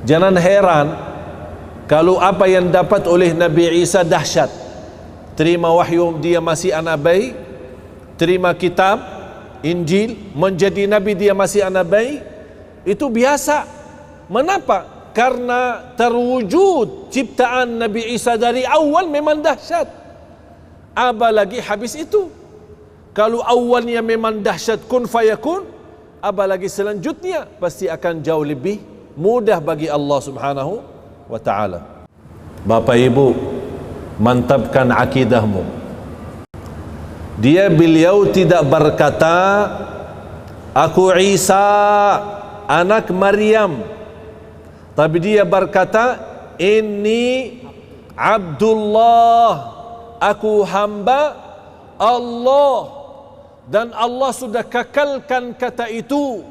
Jangan heran kalau apa yang dapat oleh Nabi Isa dahsyat. Terima wahyu dia masih anak bayi, terima kitab Injil, menjadi nabi dia masih anak bayi, itu biasa. Mengapa? Karena terwujud ciptaan Nabi Isa dari awal memang dahsyat. Apalagi habis itu. Kalau awalnya memang dahsyat kun fayakun, apalagi selanjutnya pasti akan jauh lebih mudah bagi Allah Subhanahu wa ta'ala. Bapak Ibu, mantapkan akidahmu. Beliau tidak berkata aku Isa anak Maryam, tapi dia berkata inni Abdullah, aku hamba Allah. Dan Allah sudah kekalkan kata itu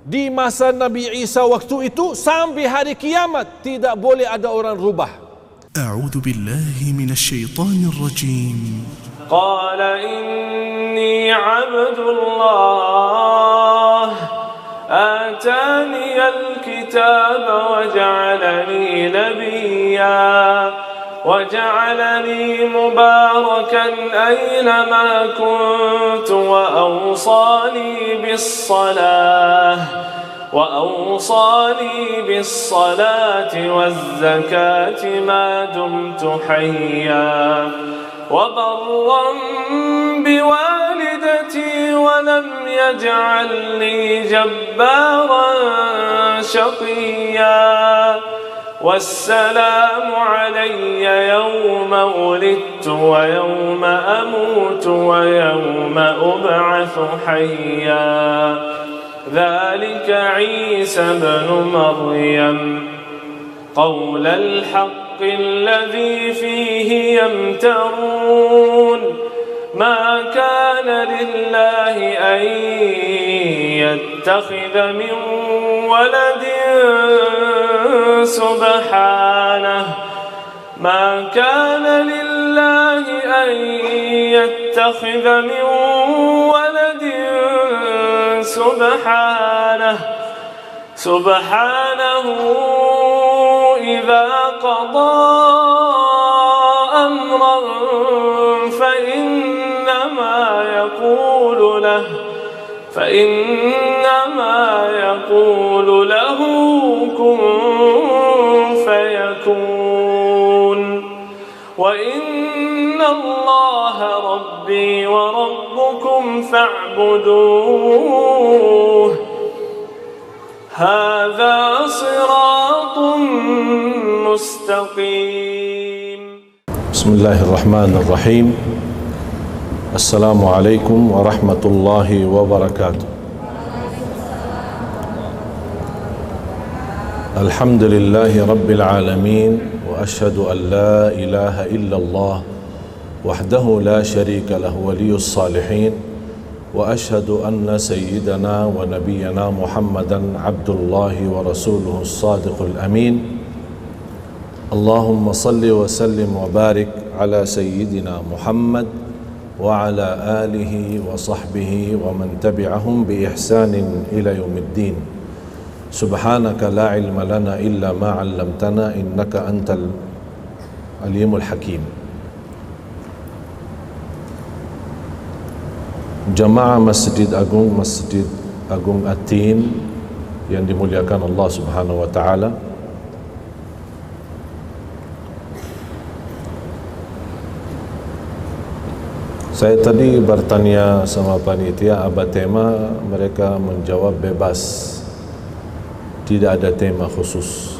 di masa Nabi Isa waktu itu sampai hari kiamat, tidak boleh ada orang rubah. أعوذ بالله من الشيطان الرجيم. قال إني عبد الله آتاني الكتاب وجعلني نبيا وجعلني مباركا أينما كنت وأوصاني بالصلاة والزكاة ما دمت حيا وبرا بوالدتي ولم يجعلني جبارا شقيا والسلام علي يوم ولدت ويوم أموت ويوم أبعث حيا ذلك عيسى بن مريم قول الحق الذي فيه يمترون ما كان لله أن يتخذ من ولد سبحانه ما كان لله أن يتخذ من ولد سبحانه إذا قضى أمرا فإنما يقول له كن فيكون وإن الله ربي وربكم فاعبدوه هذا صراط مستقيم. بسم الله الرحمن الرحيم. السلام عليكم ورحمة الله وبركاته. الحمد لله رب العالمين، وأشهد أن لا إله إلا الله وحده لا شريك له ولي الصالحين، وأشهد أن سيدنا ونبينا محمدا عبد الله ورسوله الصادق الأمين. اللهم صل وسلم وبارك على سيدنا محمد وعلى آله وصحبه ومن تبعهم بإحسان إلى يوم الدين. سبحانك لا علم لنا إلا ما علمتنا إنك أنت العليم الحكيم. Jamaah Masjid Agung Atin yang dimuliakan Allah Subhanahu wa taala. Saya tadi bertanya sama panitia apa tema, mereka menjawab bebas. Tidak ada tema khusus.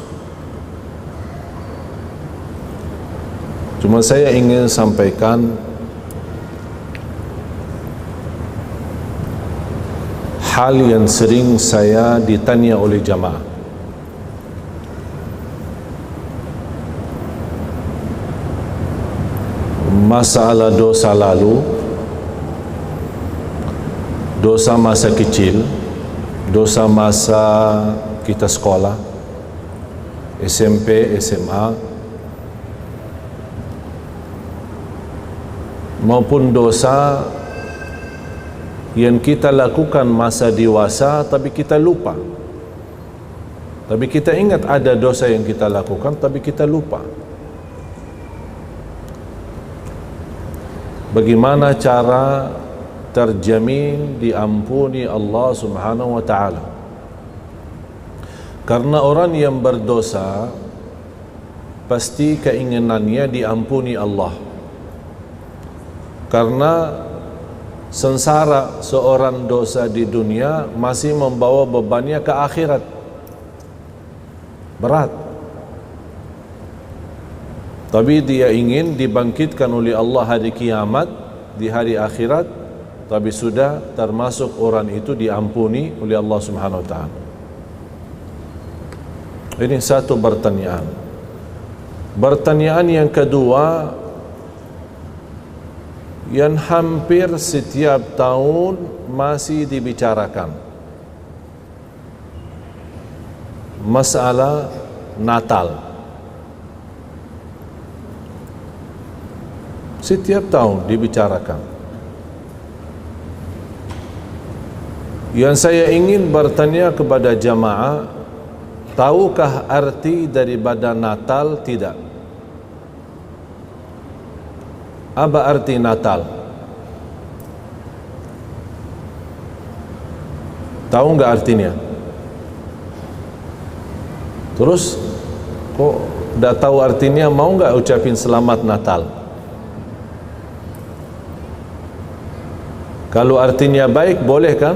Cuma saya ingin sampaikan hal yang sering saya ditanya oleh jamaah. Masalah dosa lalu, dosa masa kecil, dosa masa kita sekolah, SMP, SMA, maupun dosa yang kita lakukan masa dewasa tapi kita lupa. Tapi kita ingat ada dosa yang kita lakukan, tapi kita lupa. Bagaimana cara terjamin diampuni Allah Subhanahu wa ta'ala? Karena orang yang berdosa pasti keinginannya diampuni Allah. Karena sengsara seorang dosa di dunia masih membawa bebannya ke akhirat. Berat. Tapi dia ingin dibangkitkan oleh Allah hari kiamat, di hari akhirat, tapi sudah termasuk orang itu diampuni oleh Allah Subhanahu wa ta'ala. Ini satu pertanyaan. Pertanyaan yang kedua, yang hampir setiap tahun masih dibicarakan, masalah Natal. Setiap tahun dibicarakan. Yang saya ingin bertanya kepada jamaah, tahukah arti daripada Natal tidak? Apa arti Natal? Tahu nggak artinya? Terus kok nggak tahu artinya, mau nggak ucapin selamat Natal? Kalau artinya baik boleh kan?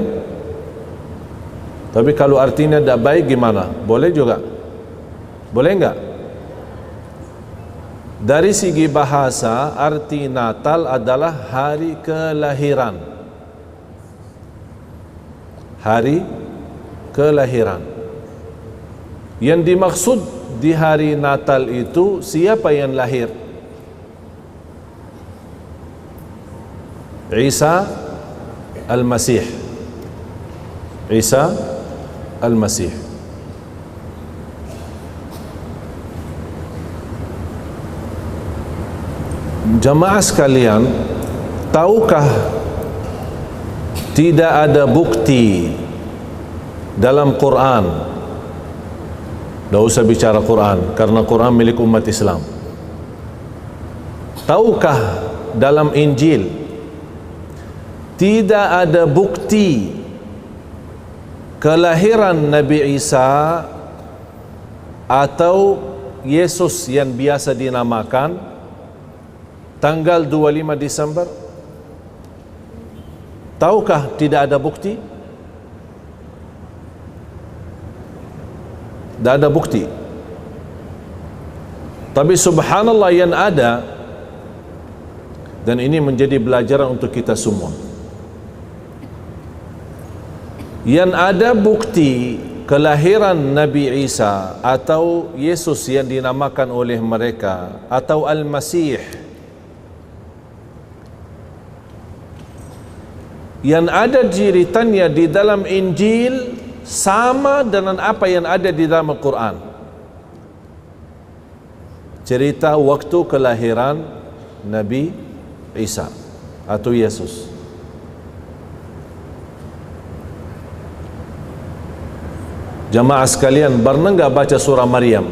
Tapi kalau artinya tidak baik gimana? Boleh juga? Boleh enggak? Dari segi bahasa, arti Natal adalah hari kelahiran. Hari kelahiran. Yang dimaksud di hari Natal itu siapa yang lahir? Isa Al-Masih. Isa Al-Masih. Jamaah sekalian, tahukah tidak ada bukti dalam Quran? Tidak usah bicara Quran, karena Quran milik umat Islam. Tahukah dalam Injil tidak ada bukti kelahiran Nabi Isa atau Yesus yang biasa dinamakan tanggal 25 Desember? Tahukah tidak ada bukti? Tidak ada bukti. Tapi subhanallah yang ada, dan ini menjadi pelajaran untuk kita semua, yang ada bukti kelahiran Nabi Isa atau Yesus yang dinamakan oleh mereka atau Al-Masih, yang ada ceritanya di dalam Injil sama dengan apa yang ada di dalam Al-Quran. Cerita waktu kelahiran Nabi Isa atau Yesus. Jamaah sekalian, pernah enggak baca surah Maryam?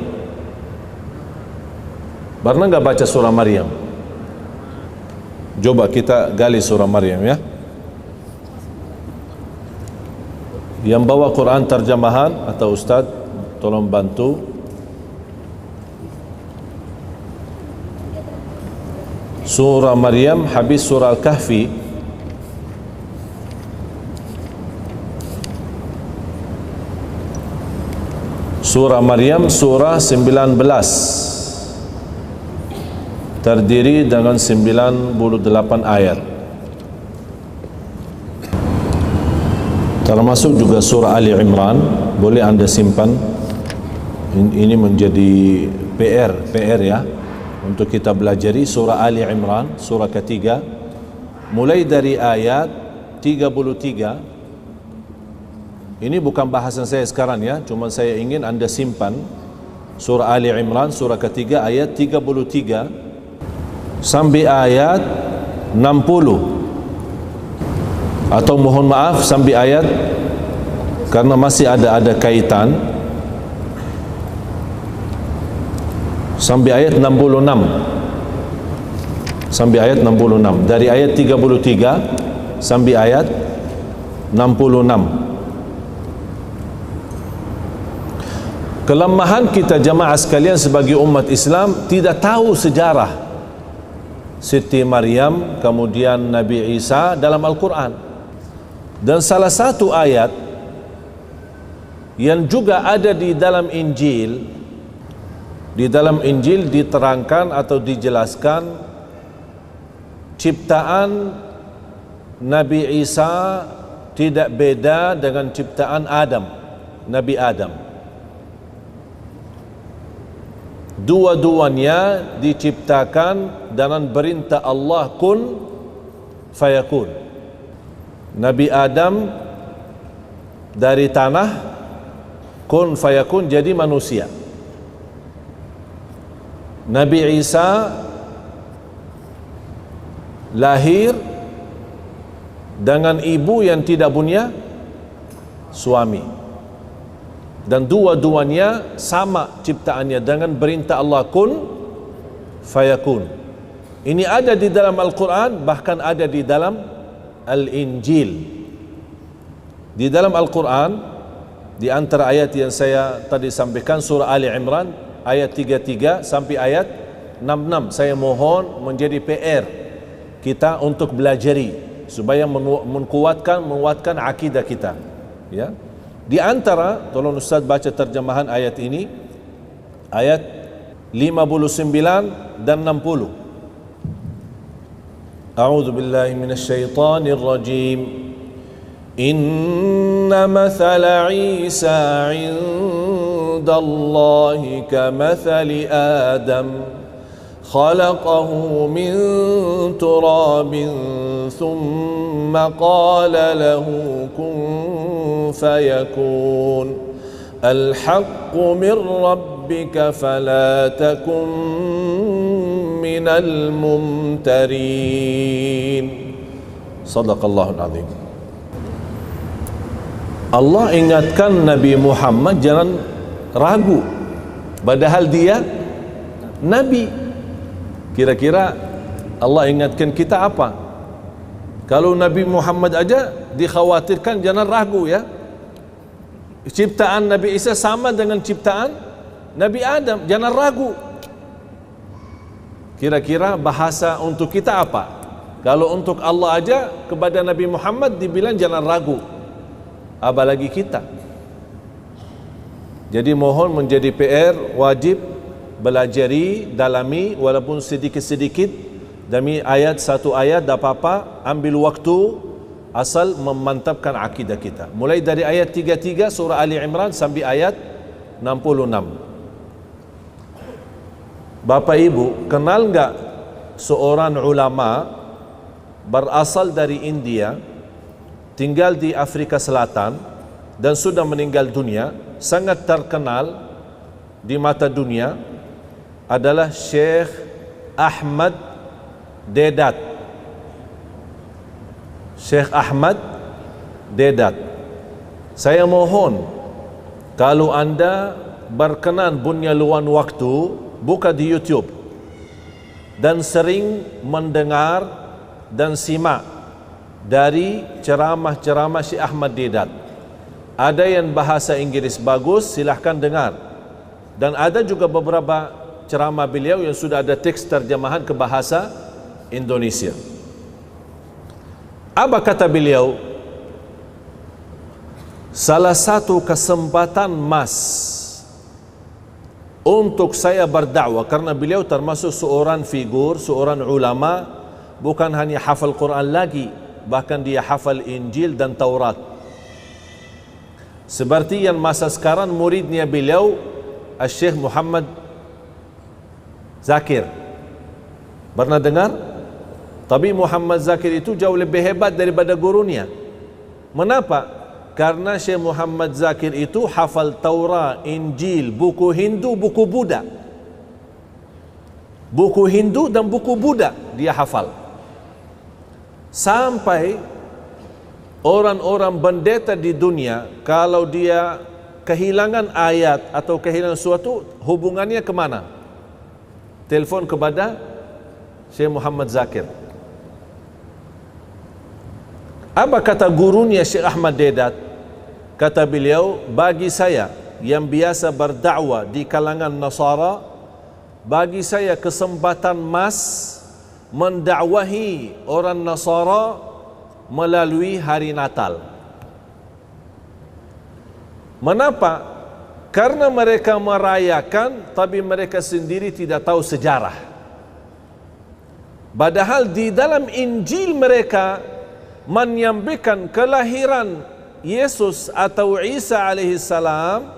Pernah enggak baca surah Maryam? Coba kita gali surah Maryam ya. Yang bawa Quran terjemahan atau Ustaz, tolong bantu. Surah Maryam habis surah Al-Kahfi. Surah Maryam surah 19, terdiri dengan 98 ayat. Termasuk juga surah Ali Imran, boleh anda simpan. Ini menjadi PR ya, untuk kita belajari surah Ali Imran, surah ketiga, mulai dari ayat 33. Ini bukan bahasan saya sekarang ya, cuma saya ingin anda simpan surah Ali Imran surah ketiga ayat 33 sampai ayat 60, atau mohon maaf sampai ayat, karena masih ada kaitan, sampai ayat 66. Sampai ayat 66. Dari ayat 33 sampai ayat 66. Kelemahan kita jamaah sekalian sebagai umat Islam, tidak tahu sejarah Siti Maryam kemudian Nabi Isa dalam Al-Quran. Dan salah satu ayat yang juga ada di dalam Injil, diterangkan atau dijelaskan ciptaan Nabi Isa tidak beda dengan ciptaan Adam, Nabi Adam. Dua-duanya diciptakan dengan perintah Allah, kun fayakun. Nabi Adam dari tanah, kun fayakun, jadi manusia. Nabi Isa lahir dengan ibu yang tidak punya suami, dan dua-duanya sama ciptaannya dengan perintah Allah, kun fayakun. Ini ada di dalam Al-Quran, bahkan ada di dalam Al-Injil. Di dalam Al-Quran, di antara ayat yang saya tadi sampaikan, surah Ali Imran ayat 33 sampai ayat 66, saya mohon menjadi PR kita untuk belajari supaya menguatkan akidah kita, ya. Di antara, tolong Ustaz baca terjemahan ayat ini, ayat 59 dan 60. A'udzu billahi minasyaitonir rajim. Inna mathala Isa 'indallahi kamathali Adam, khalaqahu min turabin thumma qala lahu kun fayakun. Al-haqqu min rabbika fala takun minal mumtarin. Sadaqallahul azim. Allah ingatkan Nabi Muhammad jangan ragu, padahal dia Nabi. Kira-kira Allah ingatkan kita apa? Kalau Nabi Muhammad aja dikhawatirkan jangan ragu, ya. Ciptaan Nabi Isa sama dengan ciptaan Nabi Adam, jangan ragu. Kira-kira bahasa untuk kita apa? Kalau untuk Allah aja kepada Nabi Muhammad dibilang jangan ragu, apalagi kita. Jadi mohon menjadi PR, wajib belajari, dalami walaupun sedikit-sedikit demi ayat, satu ayat tak apa-apa, ambil waktu asal memantapkan akidah kita. Mulai dari ayat 33 surah Ali Imran sampai ayat 66. Bapak Ibu, kenal enggak seorang ulama berasal dari India, tinggal di Afrika Selatan dan sudah meninggal dunia, sangat terkenal di mata dunia, adalah Syekh Ahmad Deedat. Syekh Ahmad Deedat. Saya mohon, kalau anda berkenan punya luang waktu, buka di YouTube dan sering mendengar dan simak dari ceramah-ceramah Syekh Ahmad Deedat. Ada yang bahasa Inggris bagus, silahkan dengar. Dan ada juga beberapa ceramah beliau yang sudah ada teks terjemahan ke bahasa Indonesia. Apa kata beliau? Salah satu kesempatan emas untuk saya berdakwah, karena beliau termasuk seorang figur, seorang ulama, bukan hanya hafal Quran lagi, bahkan dia hafal Injil dan Taurat. Seperti yang masa sekarang muridnya beliau, Syekh Muhammad Zakir. Pernah dengar? Tapi Muhammad Zakir itu jauh lebih hebat daripada gurunya. Mengapa? Karena Syekh Muhammad Zakir itu hafal Taurat, Injil, buku Hindu, buku Buddha. Buku Hindu dan buku Buddha dia hafal. Sampai orang-orang pendeta di dunia, kalau dia kehilangan ayat atau kehilangan sesuatu, hubungannya kemana? telefon kepada Syekh Muhammad Zakir. Apa kata gurunya Syekh Ahmad Deedat? Kata beliau, bagi saya yang biasa berdakwah di kalangan Nasara, bagi saya kesempatan emas mendakwahi orang Nasara melalui hari Natal. Mengapa? Karena mereka merayakan tapi mereka sendiri tidak tahu sejarah. Padahal di dalam Injil mereka menyampaikan kelahiran Yesus atau Isa alaihissalam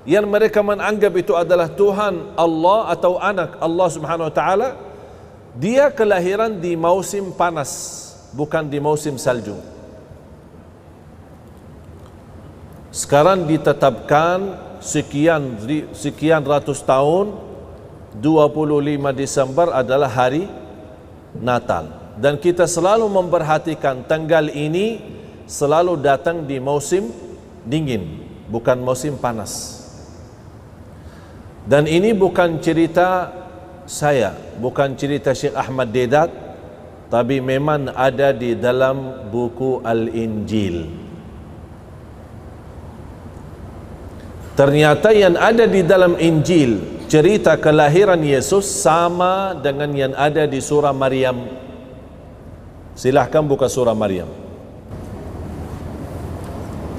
yang mereka menganggap itu adalah Tuhan Allah atau anak Allah Subhanahu wa taala. Dia kelahiran di musim panas, bukan di musim salju. Sekarang ditetapkan sekian ratus tahun, 25 Desember adalah hari Natal. Dan kita selalu memperhatikan tanggal ini selalu datang di musim dingin, bukan musim panas. Dan ini bukan cerita saya, bukan cerita Syekh Ahmad Deedat, tapi memang ada di dalam buku Al-Injil. Ternyata yang ada di dalam Injil, cerita kelahiran Yesus sama dengan yang ada di surah Maryam. Silahkan buka surah Maryam.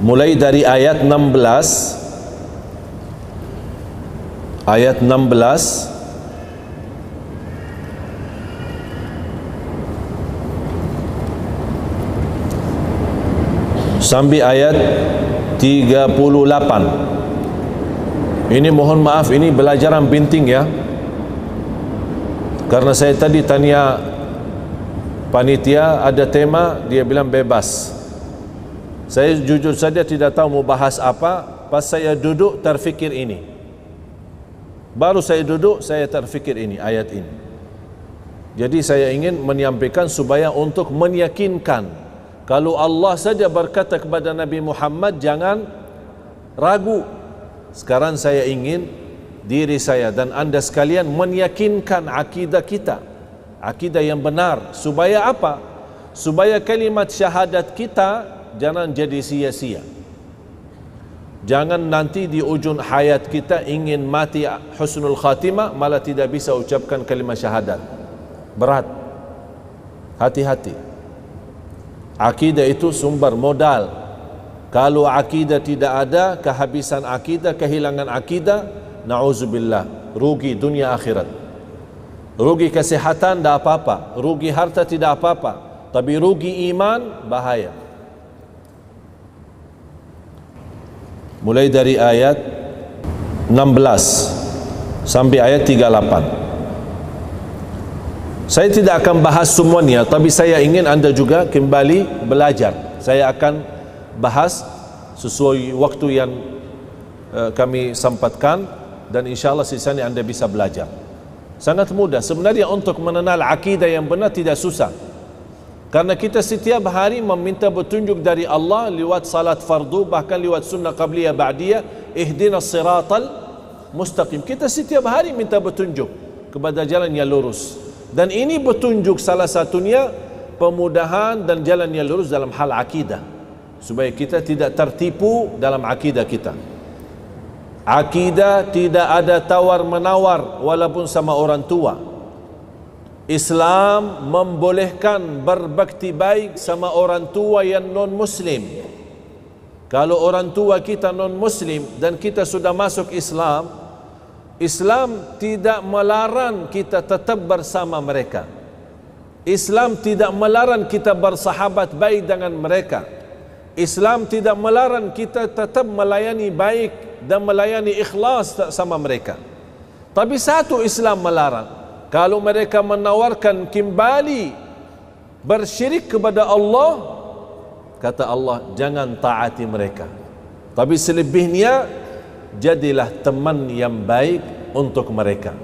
Mulai dari ayat 16. Ayat 16 sampai ayat 38. Ini mohon maaf, ini belajaran penting ya. Karena saya tadi tanya panitia ada tema, dia bilang bebas. Saya jujur saja tidak tahu mau bahas apa. Pas saya duduk terfikir ini. Baru saya duduk, saya terfikir ini, ayat ini. Jadi saya ingin menyampaikan supaya untuk meyakinkan, kalau Allah saja berkata kepada Nabi Muhammad, jangan ragu. Sekarang saya ingin diri saya dan anda sekalian meyakinkan akidah kita, akidah yang benar. Supaya apa? Supaya kalimat syahadat kita jangan jadi sia-sia. Jangan nanti di ujung hayat kita ingin mati husnul khatimah malah tidak bisa ucapkan kalimat syahadat. Berat. Hati-hati. Akidah itu sumber modal. Kalau akidah tidak ada, kehabisan akidah, kehilangan akidah, na'udzubillah, rugi dunia akhirat. Rugi kesehatan tidak apa-apa, rugi harta tidak apa-apa, tapi rugi iman bahaya. Mulai dari ayat 16 sampai ayat 38. Saya tidak akan bahas semuanya, tapi saya ingin anda juga kembali belajar. Saya akan bahas sesuai waktu yang kami sempatkan, dan insyaAllah sisanya anda bisa belajar. Sangat mudah sebenarnya untuk mengenal akidah yang benar, tidak susah. Karena kita setiap hari meminta petunjuk dari Allah lewat salat fardu, bahkan lewat sunnah qabliyah ba'diyah, ihdinas siratal mustaqim. Kita setiap hari minta petunjuk kepada jalan yang lurus. Dan ini petunjuk salah satunya pemudahan dan jalan yang lurus dalam hal akidah, supaya kita tidak tertipu dalam akidah kita. Akidah tidak ada tawar-menawar walaupun sama orang tua. Islam membolehkan berbakti baik sama orang tua yang non-muslim. Kalau orang tua kita non-muslim dan kita sudah masuk Islam, Islam tidak melarang kita tetap bersama mereka. Islam tidak melarang kita bersahabat baik dengan mereka. Islam tidak melarang kita tetap melayani baik dan melayani ikhlas sama mereka. Tapi satu Islam melarang, kalau mereka menawarkan kembali bersyirik kepada Allah, kata Allah, jangan taati mereka. Tapi selebihnya, jadilah teman yang baik untuk mereka.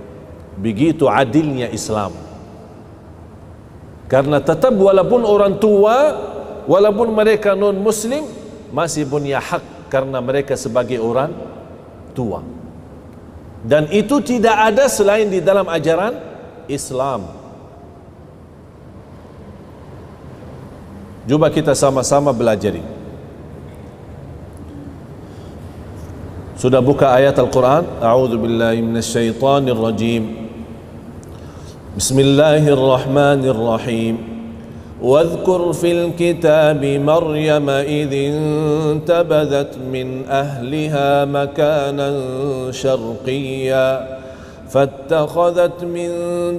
Begitu adilnya Islam. Karena tetap walaupun orang tua, walaupun mereka non-muslim, masih punya hak karena mereka sebagai orang tua. Dan itu tidak ada selain di dalam ajaran Islam. Cuba kita sama-sama belajar ini. Sudah buka ayat Al-Quran? A'udzu billahi minasyaitonir rajim. Bismillahirrahmanirrahim. واذكر في الكتاب مريم إذ انتبذت من أهلها مكانا شرقيا فاتخذت من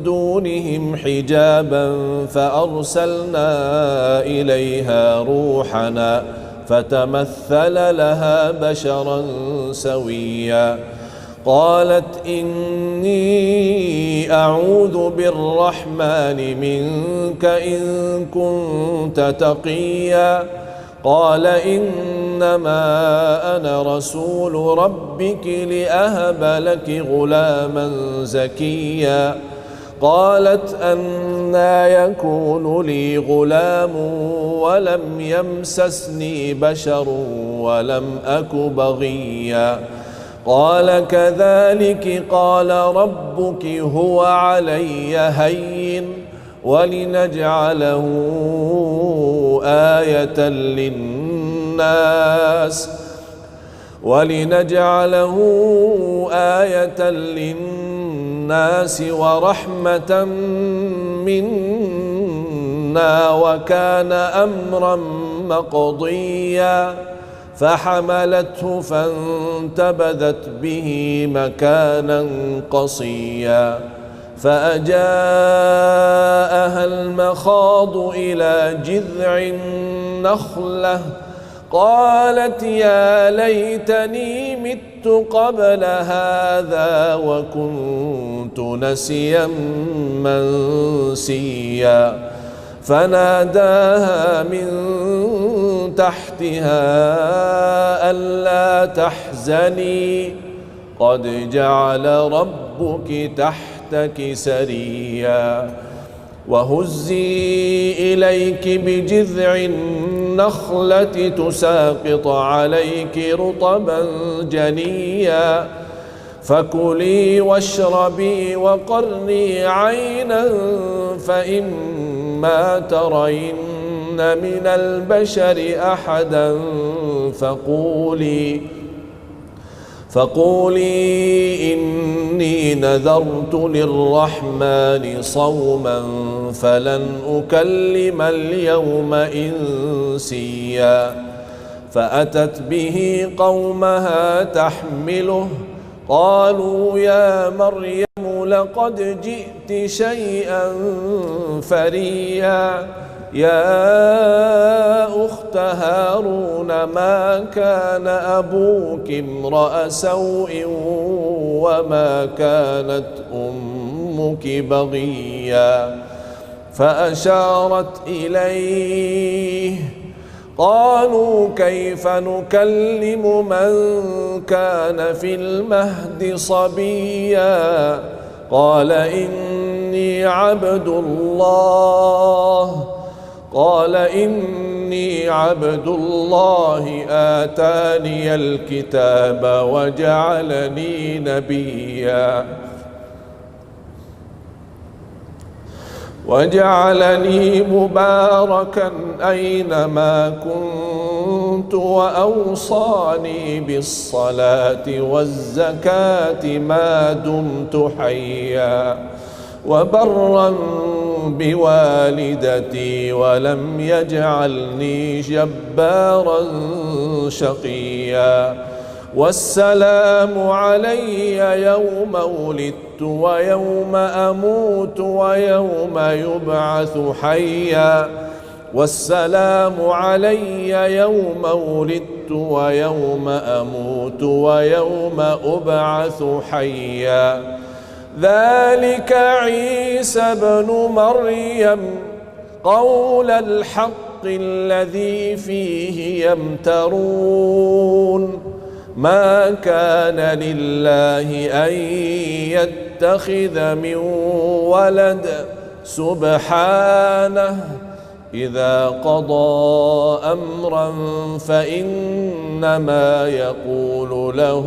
دونهم حجابا فأرسلنا إليها روحنا فتمثل لها بشرا سويا قالت إني أعوذ بالرحمن منك إن كنت تقيا قال إنما أنا رسول ربك لأهب لك غلاما زكيا قالت أنى يكون لي غلام ولم يمسسني بشر ولم أك بغيا قال كذلك قال ربك هو علي هين ولنجعله آية للناس ورحمة منا وكان أمرا مقضيا فحملته فانتبذت به مكانا قصيا فأجاءها المخاض إلى جذع النخلة قالت يا ليتني مت قبل هذا وكنت نسيا منسيا فناداها من تحتها ألا تحزني قد جعل ربك تحتك سريا وهزي إليك بجذع النخلة تساقط عليك رطبا جنيا فكلي واشربي وقري عينا فإما ترين من البشر أحدا فقولي إني نذرت للرحمن صوما فلن أكلم اليوم إنسيا فأتت به قومها تحمله قالوا يا مريم لقد جئت شيئا فريا يا أخت هارون ما كان أبوك امرأ سوء وما كانت أمك بغيا فأشارت إليه قالوا كيف نكلم من كان في المهد صبيا قال إني عبد الله آتاني الكتاب وجعلني نبيا وجعلني مباركا أينما كنت وأوصاني بالصلاة والزكاة ما دمت حيا وبرا بوالدتي ولم يجعلني جبارا شقيا والسلام علي يوم ولدت ويوم أموت ويوم يبعث حيا والسلام علي يوم ولدت ويوم أموت ويوم أبعث حيا ذلك عيسى بن مريم قول الحق الذي فيه يمترون ما كان لله أن يتخذ من ولد سبحانه إذا قضى أمرا فإنما يقول له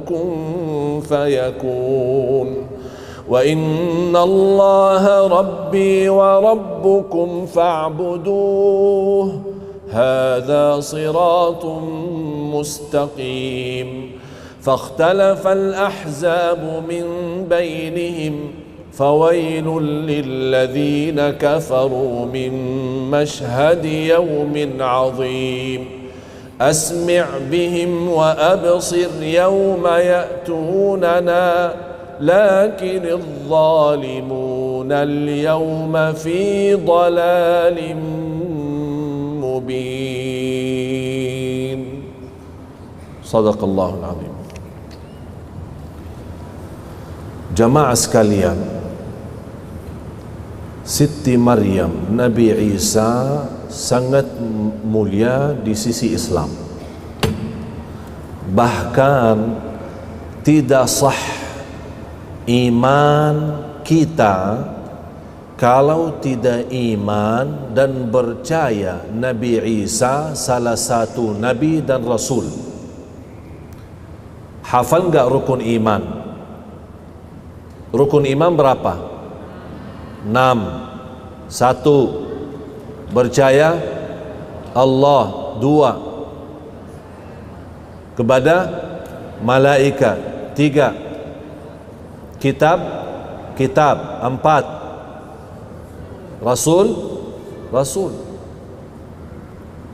كن فيكون وإن الله ربي وربكم فاعبدوه هذا صراط مستقيم فاختلف الأحزاب من بينهم فويل للذين كفروا من مشهد يوم عظيم أسمع بهم وأبصر يوم يأتوننا لكن الظالمون اليوم في ضلال مبين صدق الله العظيم. Jamaah sekalian, Siti Maryam, Nabi Isa sangat mulia di sisi Islam. Bahkan tidak sah iman kita kalau tidak iman dan percaya Nabi Isa salah satu Nabi dan Rasul. Hafal enggak rukun iman? Rukun iman berapa? 6. 1. Percaya Allah. 2. Kepada malaikat. 3. Kitab. 4. Rasul.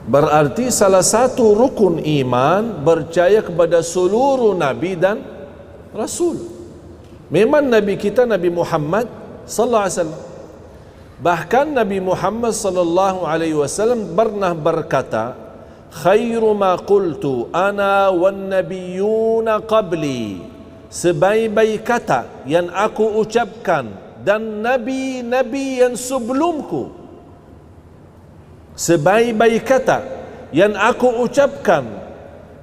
Berarti salah satu rukun iman percaya kepada seluruh Nabi dan Rasul. Memang Nabi kita Nabi Muhammad sallallahu alaihi wasallam. Bahkan Nabi Muhammad sallallahu alaihi wasallam pernah berkata, "Khairu ma qultu ana wan nabiyyuna qabli." Sebaik-baik kata yang aku ucapkan dan nabi-nabi yang sebelumku. Sebaik-baik kata yang aku ucapkan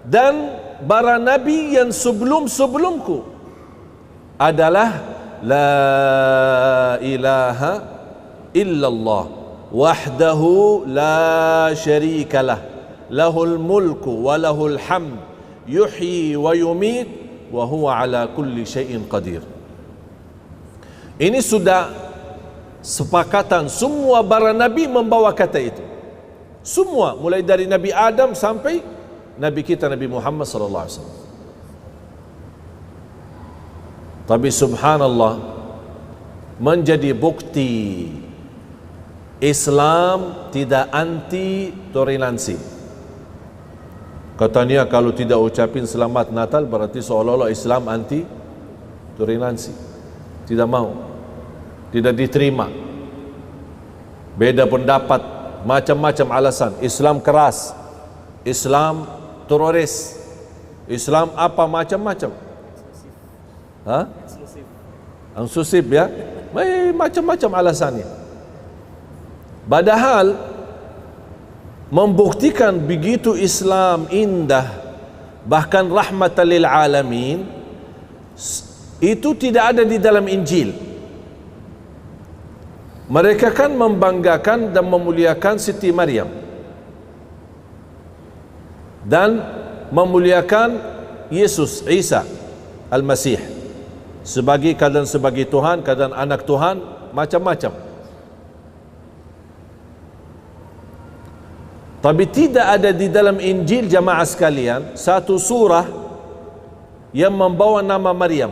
dan para nabi yang sebelum-sebelumku adalah la ilaha illallah wahdahu la syarikalah lahul mulku wa lahul hamd yuhyi wa yumit wa huwa ala kulli syai'in qadir. Ini sudah sepakatan semua para nabi membawa kata itu. Semua mulai dari Nabi Adam sampai Nabi kita Nabi Muhammad sallallahu alaihi wasallam. Tapi subhanallah, menjadi bukti Islam tidak anti toleransi. Katanya kalau tidak ucapin selamat Natal berarti seolah-olah Islam anti toleransi. Tidak mau, tidak diterima, beda pendapat, macam-macam alasan. Islam keras, Islam teroris, Islam apa macam-macam. Eksklusif ya, macam-macam alasannya. Padahal membuktikan begitu Islam indah, bahkan rahmatan lil alamin, itu tidak ada di dalam Injil. Mereka kan membanggakan dan memuliakan Siti Maryam dan memuliakan Yesus Isa Al-Masih sebagai kadang sebagai Tuhan, kadang anak Tuhan, macam-macam. Tapi tidak ada di dalam Injil jamaah sekalian satu surah yang membawa nama Maryam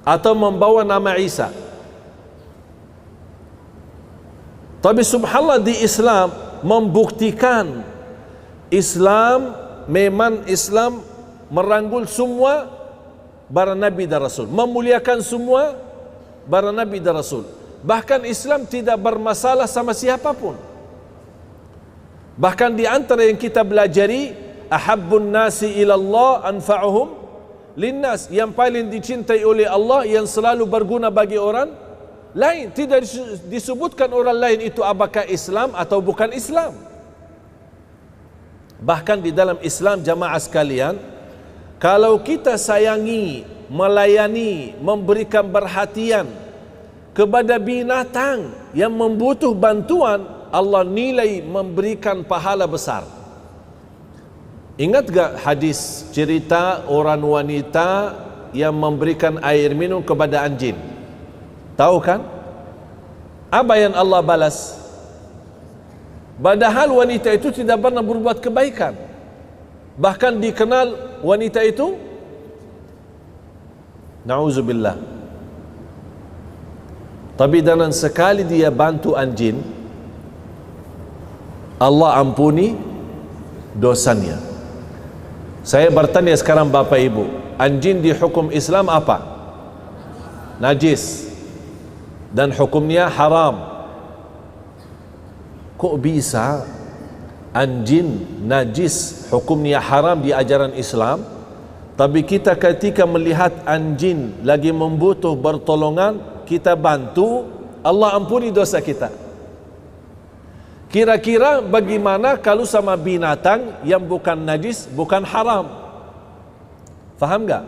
atau membawa nama Isa. Tapi subhanallah di Islam membuktikan Islam memang Islam merangkul semua para nabi dan rasul, memuliakan semua para nabi dan rasul. Bahkan Islam tidak bermasalah sama siapapun. Bahkan di antara yang kita belajari, ahabbun nasi ilallah anfa'uhum linnas, yang paling dicintai oleh Allah, yang selalu berguna bagi orang lain. Tidak disebutkan orang lain itu apakah Islam atau bukan Islam. Bahkan di dalam Islam jamaah sekalian, kalau kita sayangi, melayani, memberikan perhatian kepada binatang yang membutuh bantuan, Allah nilai memberikan pahala besar. Ingat gak hadis cerita orang wanita yang memberikan air minum kepada anjing? Tahu kan? Apa yang Allah balas? Padahal wanita itu tidak pernah berbuat kebaikan. Bahkan dikenal wanita itu, na'udzubillah, tapi dalam sekali dia bantu anjing, Allah ampuni dosanya. Saya bertanya sekarang Bapak Ibu, anjing di hukum Islam apa? Najis, dan hukumnya haram. Kok bisa anjing najis hukumnya haram di ajaran Islam, tapi kita ketika melihat anjing lagi membutuh pertolongan, kita bantu, Allah ampuni dosa kita. Kira-kira bagaimana kalau sama binatang yang bukan najis, bukan haram? Faham gak?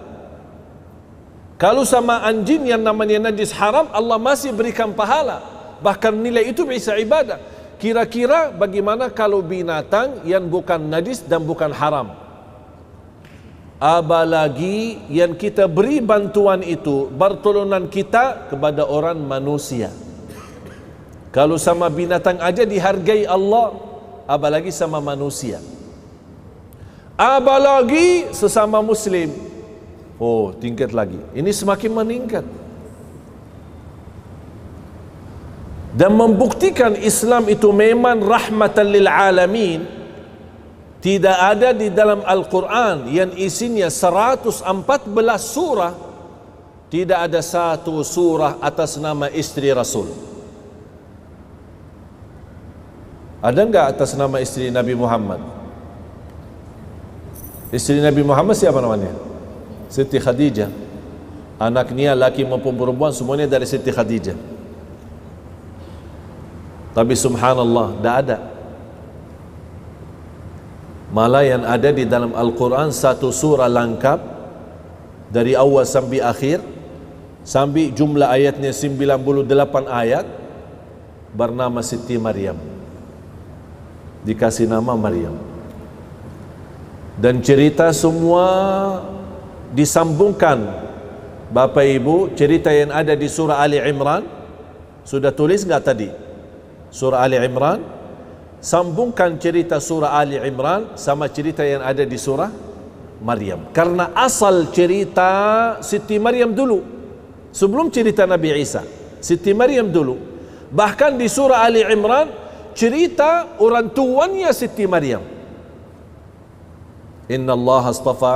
Kalau sama anjing yang namanya najis haram, Allah masih berikan pahala, bahkan nilai itu bisa ibadah. Kira-kira bagaimana kalau binatang yang bukan najis dan bukan haram? Apalagi yang kita beri bantuan itu, pertolongan kita kepada orang manusia. Kalau sama binatang aja dihargai Allah, apalagi sama manusia, apalagi sesama muslim. Oh, tingkat lagi. Ini semakin meningkat. Dan membuktikan Islam itu memang rahmatan lil alamin. Tidak ada di dalam Al-Quran yang isinya 114 surah, tidak ada satu surah atas nama istri Rasul. Ada enggak atas nama istri Nabi Muhammad? Istri Nabi Muhammad siapa namanya? Siti Khadijah. Anaknya laki maupun perempuan semuanya dari Siti Khadijah. Tapi subhanallah, tidak ada. Malah yang ada di dalam Al-Quran satu surah lengkap dari awal sampai akhir, sampai jumlah ayatnya 98 ayat, bernama Siti Maryam. Dikasih nama Maryam. Dan cerita semua disambungkan. Bapak Ibu, cerita yang ada di surah Ali Imran, sudah tulis enggak tadi? Surah Ali Imran, sambungkan cerita surah Ali Imran sama cerita yang ada di surah Maryam. Karena asal cerita Siti Maryam dulu, sebelum cerita Nabi Isa. Siti Maryam dulu. Bahkan di surah Ali Imran cerita orang tuanya Siti Maryam. Inna Allah astafa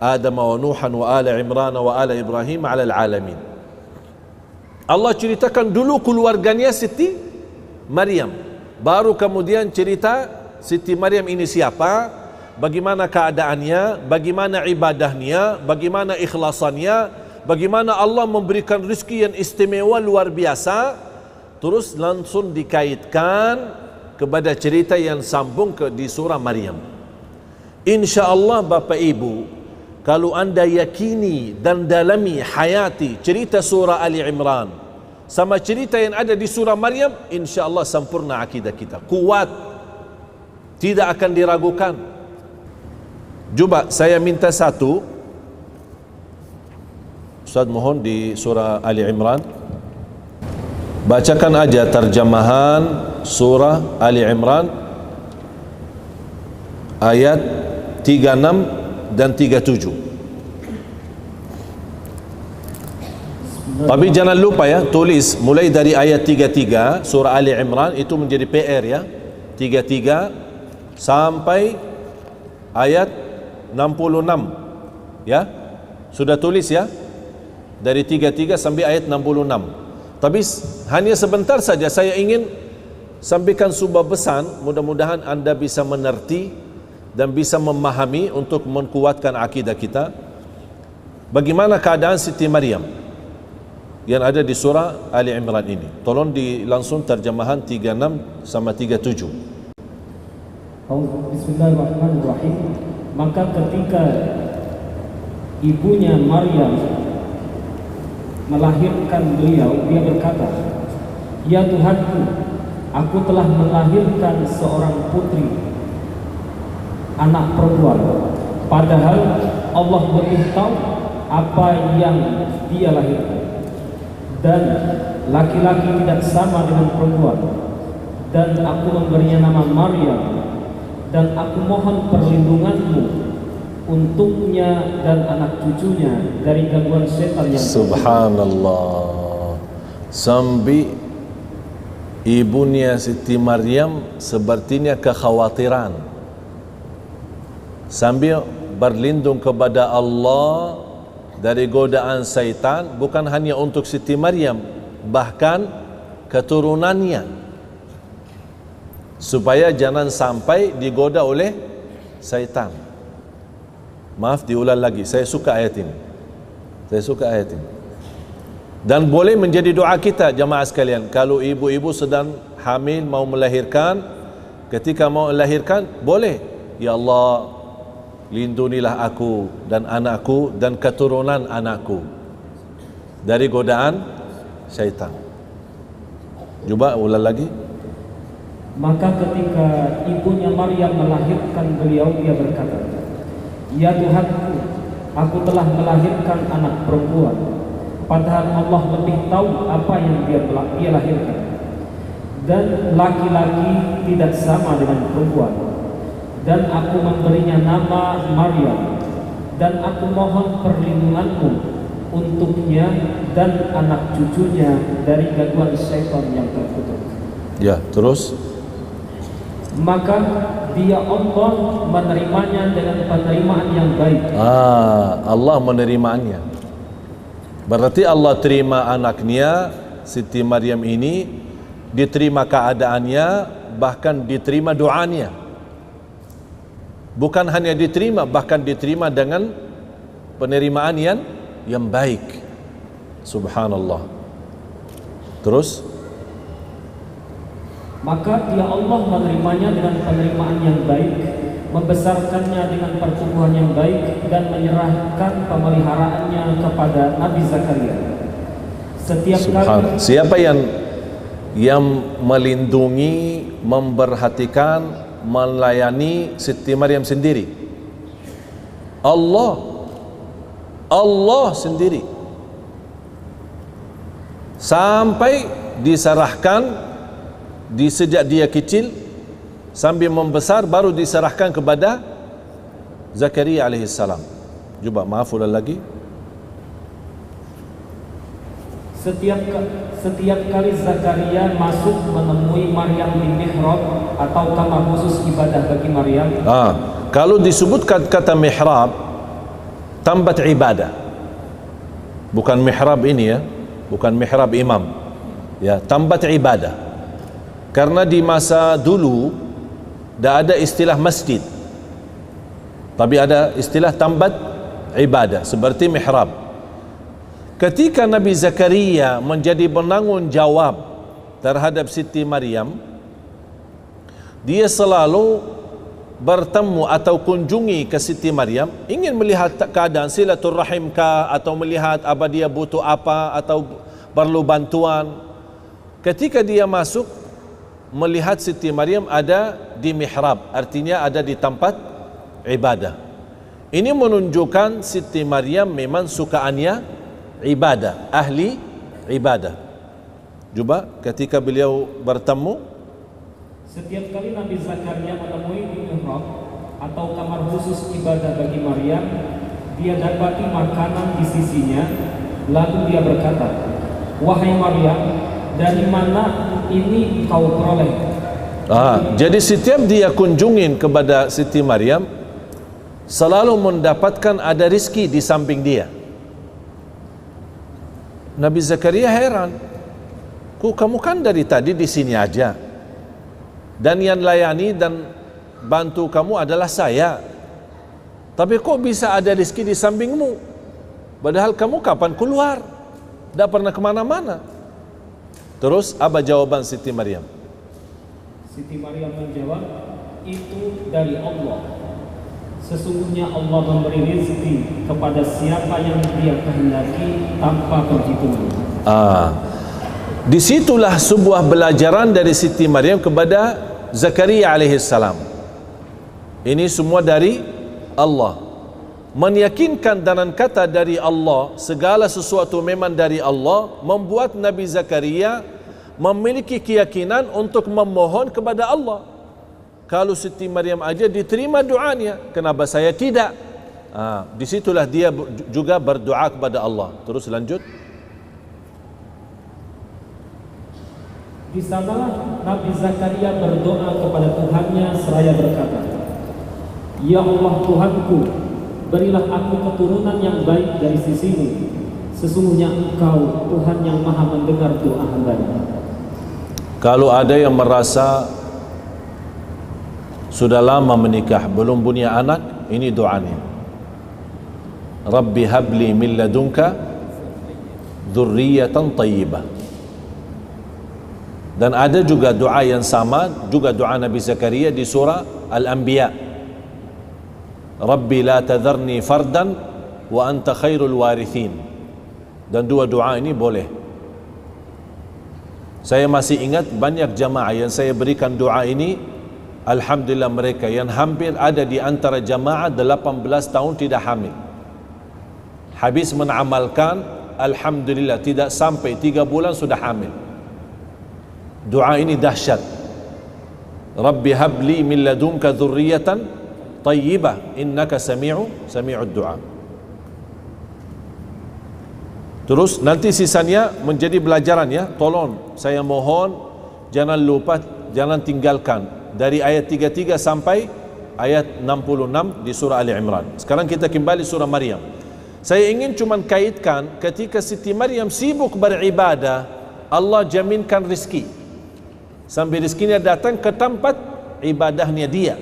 Adam wa Nuhan wa ala Imran wa ala Ibrahim ala alamin. Allah ceritakan dulu keluarganya Siti Maryam, baru kemudian cerita Siti Maryam ini siapa, bagaimana keadaannya, bagaimana ibadahnya, bagaimana ikhlasannya, bagaimana Allah memberikan rezeki yang istimewa luar biasa. Terus langsung dikaitkan kepada cerita yang sambung di surah Maryam. InsyaAllah Bapak Ibu, kalau anda yakini dan dalami hayati cerita surah Ali Imran sama cerita yang ada di surah Maryam, insyaAllah sempurna akidah kita, kuat, tidak akan diragukan. Coba saya minta satu, Ustaz mohon di surah Ali Imran, bacakan aja terjemahan surah Ali Imran ayat 36 dan 37. Tapi jangan lupa ya, tulis mulai dari ayat 33 surah Ali Imran, itu menjadi PR ya. 33 sampai ayat 66 ya. Sudah tulis ya, dari 33 sampai ayat 66. Tapi hanya sebentar saja saya ingin sampaikan sebuah pesan, mudah-mudahan anda bisa mengerti dan bisa memahami untuk menguatkan akidah kita. Bagaimana keadaan Siti Maryam yang ada di surah Ali Imran ini? Tolong langsung terjemahan 36 sama 37. Bismillahirrahmanirrahim. Maka ketika ibunya Maryam melahirkan beliau, dia berkata, "Ya Tuhanku, aku telah melahirkan seorang putri, anak perempuan. Padahal Allah lebih tahu apa yang dia lahirkan. Dan laki-laki tidak sama dengan perempuan. Dan aku memberinya nama Maryam. Dan aku mohon perlindunganmu untuknya dan anak cucunya dari gangguan setan yang..." Subhanallah. Sambil ibunya Siti Maryam sepertinya kekhawatiran, sambil berlindung kepada Allah dari godaan syaitan, bukan hanya untuk Siti Maryam, bahkan keturunannya, supaya jangan sampai digoda oleh syaitan. Maaf, diulang lagi, saya suka ayat ini. Dan boleh menjadi doa kita, jamaah sekalian. Kalau ibu-ibu sedang hamil mau melahirkan, ketika mau melahirkan, boleh, ya Allah, lindungilah aku dan anakku dan keturunan anakku dari godaan syaitan. Coba ulang lagi. Maka ketika ibunya Maryam melahirkan beliau, dia berkata, "Ya Tuhanku, aku telah melahirkan anak perempuan. Padahal Allah lebih tahu apa yang dia lahirkan. Dan laki-laki tidak sama dengan perempuan. Dan aku memberinya nama Maryam. Dan aku mohon perlindunganmu untuknya dan anak cucunya dari gangguan syaitan yang terkutuk." Ya, terus. Maka dia Allah menerimanya dengan penerimaan yang baik. Allah menerimanya. Berarti Allah terima anaknya Siti Maryam ini, diterima keadaannya, bahkan diterima doanya. Bukan hanya diterima, bahkan diterima dengan penerimaan yang baik. Subhanallah. Terus, maka dia Allah menerimanya dengan penerimaan yang baik, membesarkannya dengan pertumbuhan yang baik, dan menyerahkan pemeliharaannya kepada Nabi Zakaria. Setiap kali, siapa yang melindungi, memperhatikan, melayani Siti Maryam sendiri? Allah sendiri. Sampai diserahkan sejak dia kecil sambil membesar, baru diserahkan kepada Zakaria alaihissalam. Coba, maaf ulang lagi. Setiap kali Zakaria masuk menemui Maryam di mihrab atau kamar khusus ibadah bagi Maryam. Kalau disebutkan kata mihrab, tempat ibadah, bukan mihrab ini ya, bukan mihrab imam ya, tempat ibadah. Karena di masa dulu tidak ada istilah masjid, tapi ada istilah tempat ibadah seperti mihrab. Ketika Nabi Zakaria menjadi penanggung jawab terhadap Siti Maryam, dia selalu bertemu atau kunjungi ke Siti Maryam, ingin melihat keadaan silaturrahim kah, atau melihat apa dia butuh apa, atau perlu bantuan. Ketika dia masuk, melihat Siti Maryam ada di mihrab, artinya ada di tempat ibadah. Ini menunjukkan Siti Maryam memang sukaannya ibadah, ahli ibadah. Coba ketika beliau bertemu, setiap kali Nabi Zakaria menemui di mihrab atau kamar khusus ibadah bagi Maryam, dia dapati makanan di sisinya. Lalu dia berkata, "Wahai Maryam, dari mana ini kau peroleh?" Jadi setiap dia kunjungin kepada Siti Maryam, selalu mendapatkan ada rizki di samping dia. Nabi Zakaria heran, kamu kan dari tadi di sini aja, dan yang layani dan bantu kamu adalah saya, tapi kok bisa ada rizki di sampingmu? Padahal kamu kapan keluar? Tidak pernah kemana-mana. Terus apa jawaban Siti Maryam? Siti Maryam menjawab, "Itu dari Allah. Sesungguhnya Allah memberi rezeki kepada siapa yang Dia kehendaki tanpa perhitungan. Disitulah sebuah belajaran dari Siti Maryam kepada Zakaria alaihissalam. Ini semua dari Allah. Meyakinkan dengan kata dari Allah, segala sesuatu memang dari Allah, membuat Nabi Zakaria memiliki keyakinan untuk memohon kepada Allah. Kalau Siti Maryam aja diterima doanya, kenapa saya tidak? Disitulah dia juga berdoa kepada Allah. Terus lanjut. Di sanalah Nabi Zakaria berdoa kepada Tuhannya seraya berkata, Ya Allah Tuhanku, berilah aku keturunan yang baik dari sisimu. Sesungguhnya Engkau Tuhan yang maha mendengar doa hamba-Nya. Kalau ada yang merasa sudah lama menikah belum punya anak, ini doanya. Rabbi habli min ladunka dzurriyyatan thayyibah. Dan ada juga doa yang sama, juga doa Nabi Zakaria di surah Al-Anbiya. Rabbi la tadharni fardan wa anta khairul warithin. Dan dua doa ini boleh. Saya masih ingat banyak jamaah yang saya berikan doa ini, alhamdulillah mereka yang hampir ada di antara jamaah 18 tahun tidak hamil. Habis menamalkan, alhamdulillah tidak sampai 3 bulan sudah hamil. Doa ini dahsyat. Rabbi habli min ladunka dzurriyyatan thayyibah innaka sami'ud du'a. Terus nanti sisanya menjadi pelajaran ya. Tolong saya mohon jangan lupa, jangan tinggalkan dari ayat 33 sampai ayat 66 di surah Ali Imran. Sekarang kita kembali surah Maryam. Saya ingin cuma kaitkan ketika Siti Maryam sibuk beribadah, Allah jaminkan rezeki. Sambil rezekinya datang ke tempat ibadahnya dia.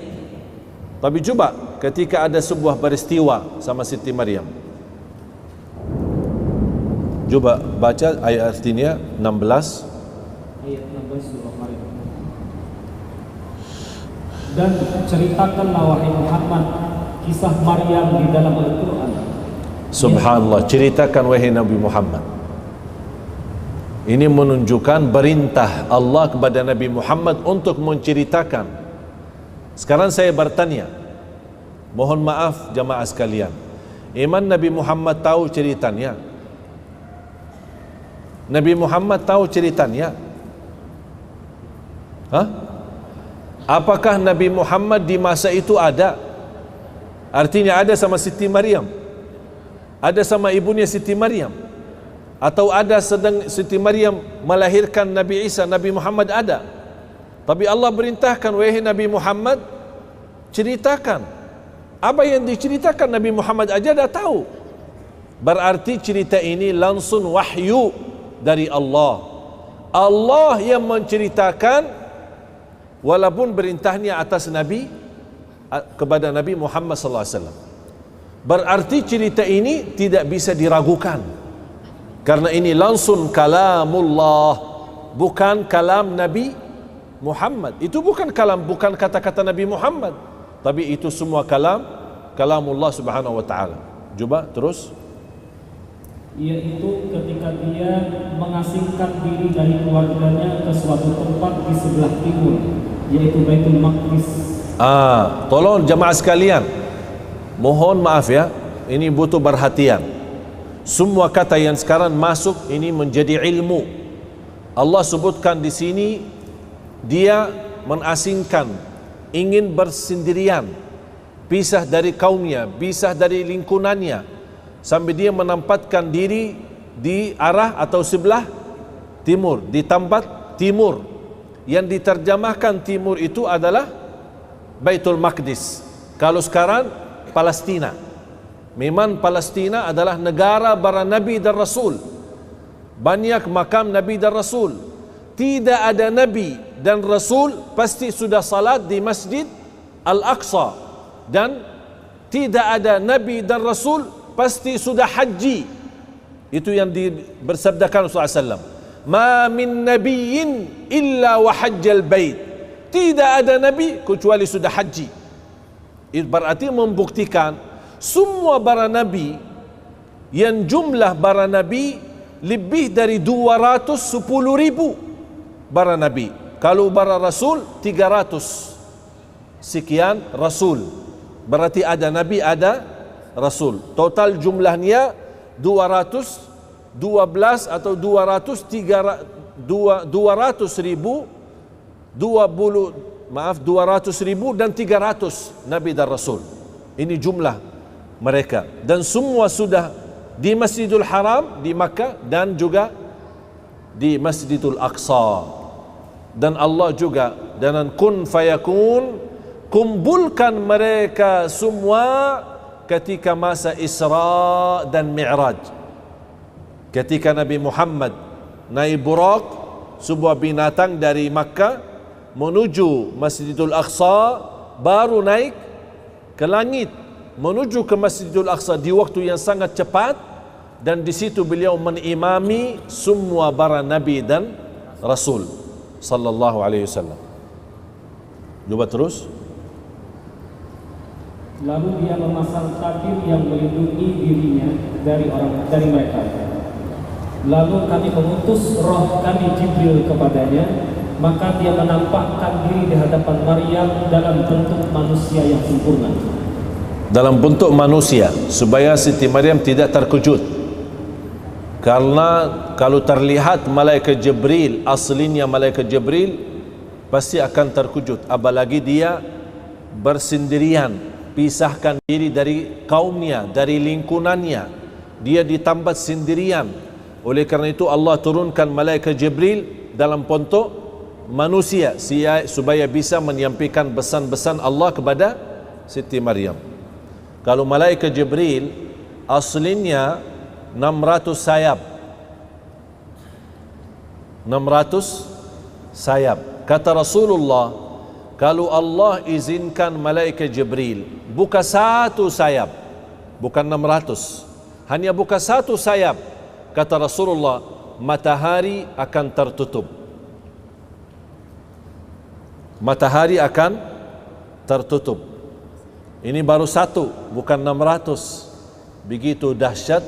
Tapi coba ketika ada sebuah peristiwa sama Siti Maryam, coba baca ayat artinya 16. Ayat 16 surah Maryam. Dan ceritakanlah wahai Muhammad kisah Maryam di dalam Al-Quran. Subhanallah, ceritakan wahai Nabi Muhammad. Ini menunjukkan perintah Allah kepada Nabi Muhammad untuk menceritakan. Sekarang saya bertanya, mohon maaf jamaah sekalian, iman Nabi Muhammad tahu ceritanya? Nabi Muhammad tahu ceritanya? Apakah Nabi Muhammad di masa itu ada? Artinya ada sama Siti Maryam, ada sama ibunya Siti Maryam, atau ada sedang Siti Maryam melahirkan Nabi Isa, Nabi Muhammad ada. Tapi Allah perintahkan, wahai Nabi Muhammad, ceritakan. Apa yang diceritakan Nabi Muhammad aja dah tahu. Berarti cerita ini langsung wahyu dari Allah. Allah yang menceritakan, walaupun perintahnya atas Nabi, kepada Nabi Muhammad SAW. Berarti cerita ini tidak bisa diragukan. Karena ini langsung kalamullah, bukan kalam Nabi Muhammad. Itu bukan kalam, bukan kata-kata Nabi Muhammad, tapi itu semua kalamullah subhanahu wa ta'ala. Coba terus. Yaitu ketika dia mengasingkan diri dari keluarganya ke suatu tempat di sebelah timur, yaitu Baitul Maqdis. Tolong jamaah sekalian, mohon maaf ya, ini butuh perhatian. Semua kata yang sekarang masuk ini menjadi ilmu. Allah sebutkan di sini dia mengasingkan, ingin bersendirian, pisah dari kaumnya, pisah dari lingkungannya, sampai dia menempatkan diri di arah atau sebelah timur, di tempat timur. Yang diterjemahkan timur itu adalah Baitul Maqdis. Kalau sekarang Palestina. Memang Palestina adalah negara para Nabi dan Rasul. Banyak makam Nabi dan Rasul. Tidak ada Nabi dan Rasul pasti sudah salat di Masjid Al-Aqsa. Dan tidak ada Nabi dan Rasul pasti sudah haji. Itu yang bersabdakan Rasulullah SAW. Ma min nabiyyin illa wa hajjal bait. Tidak ada Nabi kecuali sudah haji. Berarti membuktikan semua para nabi yang jumlah para nabi lebih dari 210,000 para nabi. Kalau para rasul 300 sekian rasul. Berarti ada nabi, ada rasul. Total jumlahnya 212 atau 200,000 dan 300 nabi dan rasul. Ini jumlah mereka, dan semua sudah di Masjidil Haram di Makkah dan juga di Masjidil Aqsa. Dan Allah juga dengan kun fayakun kumpulkan mereka semua ketika masa Isra dan Mi'raj. Ketika Nabi Muhammad naik Buraq, sebuah binatang dari Makkah menuju Masjidil Aqsa, baru naik ke langit menuju ke Masjidil Aqsa di waktu yang sangat cepat, dan di situ beliau menimami semua para nabi dan rasul sallallahu alaihi wasallam. Coba terus. Lalu dia memasang tabir yang melindungi dirinya dari mereka. Lalu kami mengutus roh kami Jibril kepadanya, maka dia menampakkan diri di hadapan Maryam dalam bentuk manusia yang sempurna. Dalam bentuk manusia, supaya Siti Maryam tidak terkejut. Karena kalau terlihat malaikat Jibril, aslinya malaikat Jibril, pasti akan terkejut. Apalagi dia bersendirian, pisahkan diri dari kaumnya, dari lingkungannya. Dia di tempat sendirian. Oleh kerana itu Allah turunkan malaikat Jibril dalam bentuk manusia supaya bisa menyampaikan pesan-pesan Allah kepada Siti Maryam. Kalau malaikat Jibril aslinya 600 sayap. 600 sayap. Kata Rasulullah, kalau Allah izinkan malaikat Jibril buka satu sayap, bukan 600, hanya buka satu sayap, kata Rasulullah, matahari akan tertutup. Matahari akan tertutup. Ini baru satu, bukan 600. Begitu dahsyat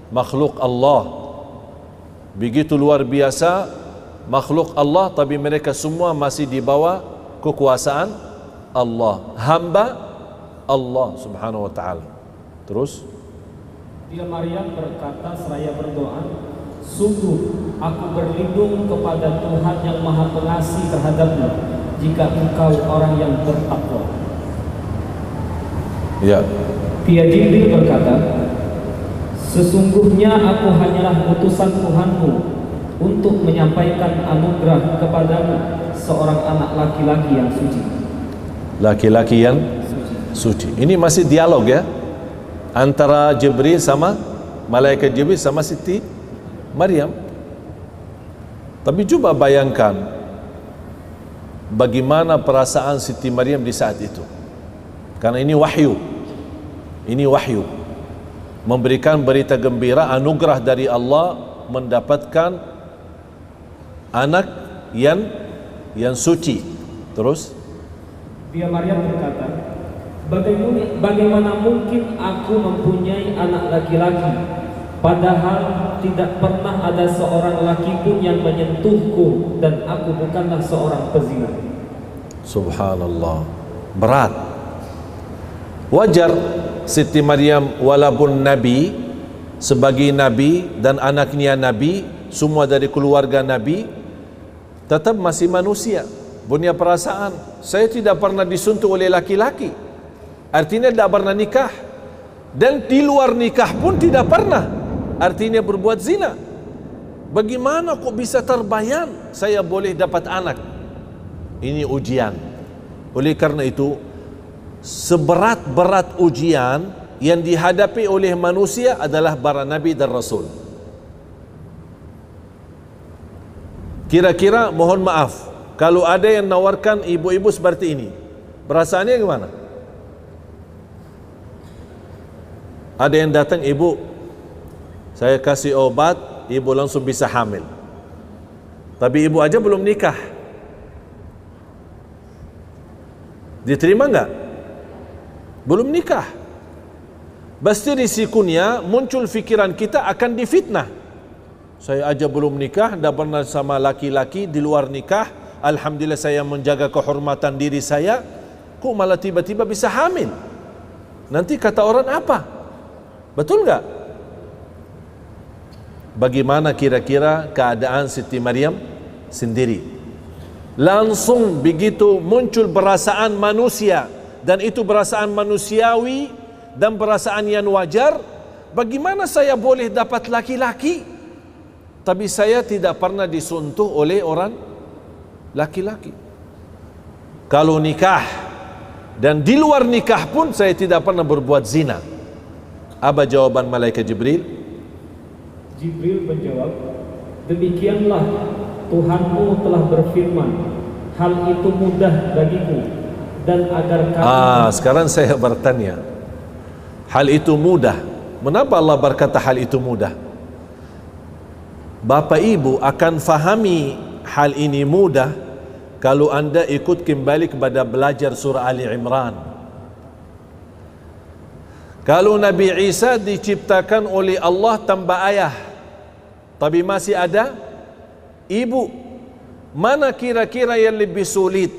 makhluk Allah, begitu luar biasa makhluk Allah, tapi mereka semua masih di bawah kekuasaan Allah, hamba Allah subhanahu wa ta'ala. Terus Dia Maryam berkata seraya berdoa, sungguh aku berlindung kepada Tuhan yang Maha Pengasih terhadapmu, jika engkau orang yang bertakwa. ya, Dia Jibril berkata, sesungguhnya aku hanyalah utusan Tuhanmu untuk menyampaikan anugerah kepadamu, seorang anak laki-laki yang suci. laki-laki yang suci. Ini masih dialog ya, antara Jibril sama malaikat Jibril sama Siti Maryam. Tapi coba bayangkan bagaimana perasaan Siti Maryam di saat itu. Karena ini wahyu. Ini wahyu. Memberikan berita gembira, anugerah dari Allah mendapatkan anak yang suci. Terus Dia Maryam berkata, bagaimana mungkin aku mempunyai anak laki-laki, padahal tidak pernah ada seorang laki pun yang menyentuhku, dan aku bukanlah seorang pezina. Subhanallah, berat. Wajar Siti Maryam walaupun Nabi, sebagai Nabi dan anaknya Nabi, semua dari keluarga Nabi, tetap masih manusia, punya perasaan. Saya tidak pernah disentuh oleh laki-laki, artinya tidak pernah nikah, dan di luar nikah pun tidak pernah, artinya berbuat zina. Bagaimana kok bisa terbayang saya boleh dapat anak? Ini ujian. Oleh karena itu, seberat-berat ujian yang dihadapi oleh manusia adalah para nabi dan rasul. Kira-kira mohon maaf, kalau ada yang nawarkan ibu-ibu seperti ini, perasaannya gimana? Ada yang datang, ibu, saya kasih obat, ibu langsung bisa hamil, tapi ibu aja belum nikah, diterima enggak? belum nikah. Pasti risikonya muncul fikiran kita akan difitnah. Saya aja belum nikah, dah pernah sama laki-laki di luar nikah. Alhamdulillah saya menjaga kehormatan diri saya, kok malah tiba-tiba bisa hamil. Nanti kata orang apa? Betul nggak? Bagaimana kira-kira keadaan Siti Maryam sendiri? Langsung begitu muncul perasaan manusia, dan itu perasaan manusiawi dan perasaan yang wajar. Bagaimana saya boleh dapat laki-laki tapi saya tidak pernah disentuh oleh orang laki-laki? Kalau nikah dan di luar nikah pun saya tidak pernah berbuat zina. Apa jawaban malaikat Jibril? Jibril menjawab, demikianlah Tuhanmu telah berfirman, hal itu mudah bagiku, dan agar kamu... Sekarang saya bertanya, hal itu mudah. Mengapa Allah berkata hal itu mudah? Bapa ibu akan fahami hal ini mudah kalau anda ikut kembali kepada belajar surah Ali Imran. Kalau Nabi Isa diciptakan oleh Allah tanpa ayah, tapi masih ada ibu, mana kira-kira yang lebih sulit?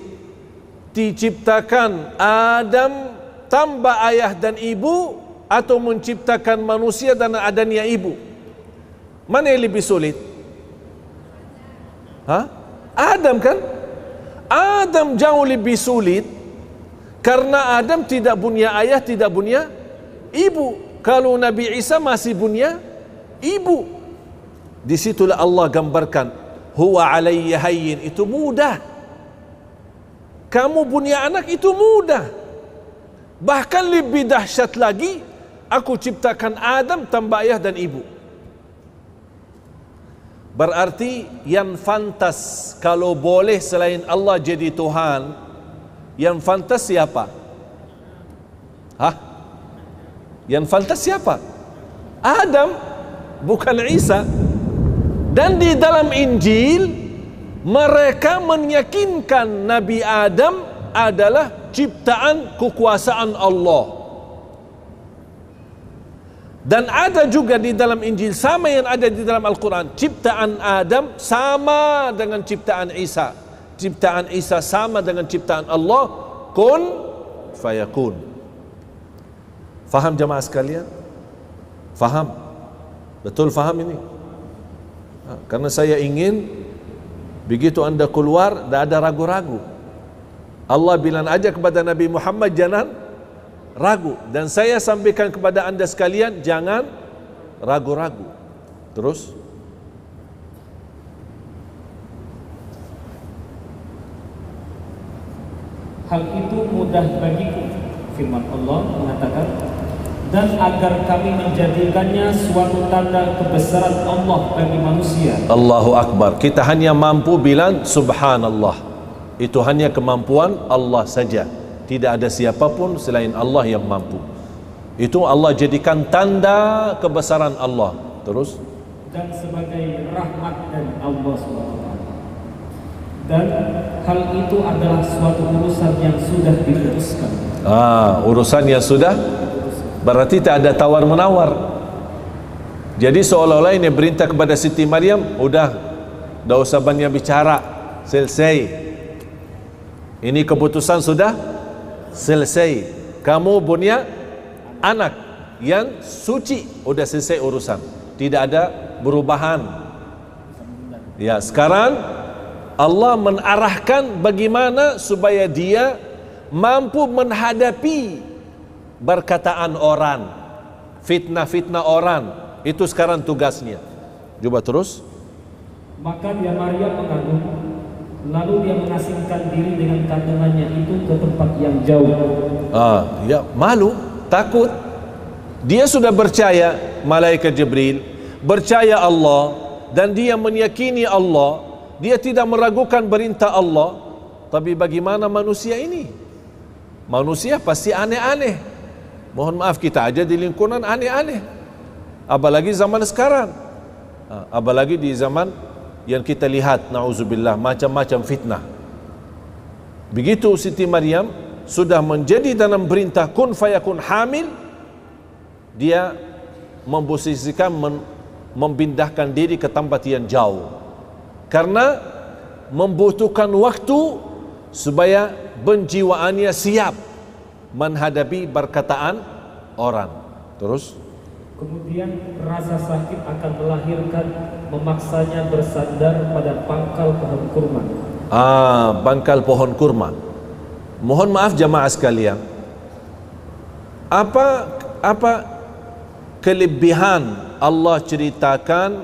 Diciptakan Adam tanpa ayah dan ibu, atau menciptakan manusia dan adanya ibu? Mana yang lebih sulit? Adam kan? Adam jauh lebih sulit, karena Adam tidak punya ayah, tidak punya ibu. Kalau Nabi Isa masih punya ibu. Disitulah Allah gambarkan, huwa alayya hayyin, itu mudah. Kamu punya anak itu mudah. Bahkan lebih dahsyat lagi, aku ciptakan Adam tanpa ayah dan ibu. Berarti yang fantas kalau boleh selain Allah jadi Tuhan, yang fantas siapa? Yang fantas siapa? Adam, bukan Isa. Dan di dalam Injil mereka meyakinkan Nabi Adam adalah ciptaan kekuasaan Allah. Dan ada juga di dalam Injil, sama yang ada di dalam Al-Quran, ciptaan Adam sama dengan ciptaan Isa. Ciptaan Isa sama dengan ciptaan Allah, kun fayakun. Faham jemaah sekalian? Faham? Betul faham ini? Karena saya ingin begitu anda keluar, tidak ada ragu-ragu. Allah bilang aja kepada Nabi Muhammad, jangan ragu. Dan saya sampaikan kepada anda sekalian, jangan ragu-ragu. Terus hal itu mudah bagiku, firman Allah mengatakan, dan agar kami menjadikannya suatu tanda kebesaran Allah bagi manusia. Allahu Akbar. Kita hanya mampu bilang subhanallah. Itu hanya kemampuan Allah saja. Tidak ada siapapun selain Allah yang mampu. Itu Allah jadikan tanda kebesaran Allah. Terus, dan sebagai rahmat dari Allah SWT. Dan hal itu adalah suatu urusan yang sudah diputuskan. Urusan yang sudah, berarti tak ada tawar-menawar. Jadi seolah-olah ini perintah kepada Siti Maryam, udah, dah usah banyak bicara, selesai. Ini keputusan sudah selesai. Kamu punya anak yang suci, udah selesai urusan, tidak ada perubahan. Ya, sekarang Allah menarahkan bagaimana supaya dia mampu menghadapi perkataan orang, fitnah-fitnah orang. Itu sekarang tugasnya. Coba terus. Maka dia Maryam mengandung, lalu dia mengasingkan diri dengan kandungannya itu ke tempat yang jauh. Ya, malu, takut. Dia sudah percaya malaikat Jibril, percaya Allah, dan dia meyakini Allah. Dia tidak meragukan perintah Allah. Tapi bagaimana manusia ini? Manusia pasti aneh-aneh. Mohon maaf, kita aja di lingkungan aneh-aneh. Apalagi zaman sekarang. Apalagi di zaman yang kita lihat, na'udzubillah, macam-macam fitnah. Begitu Siti Maryam sudah menjadi dalam perintah kun fayakun hamil, dia memposisikan memindahkan diri ke tempat yang jauh, karena membutuhkan waktu supaya penjiwaannya siap menghadapi perkataan orang. Terus kemudian rasa sakit akan melahirkan, memaksanya bersandar pada pangkal pohon kurma. Pangkal pohon kurma. Mohon maaf jamaah sekalian, apa kelebihan Allah ceritakan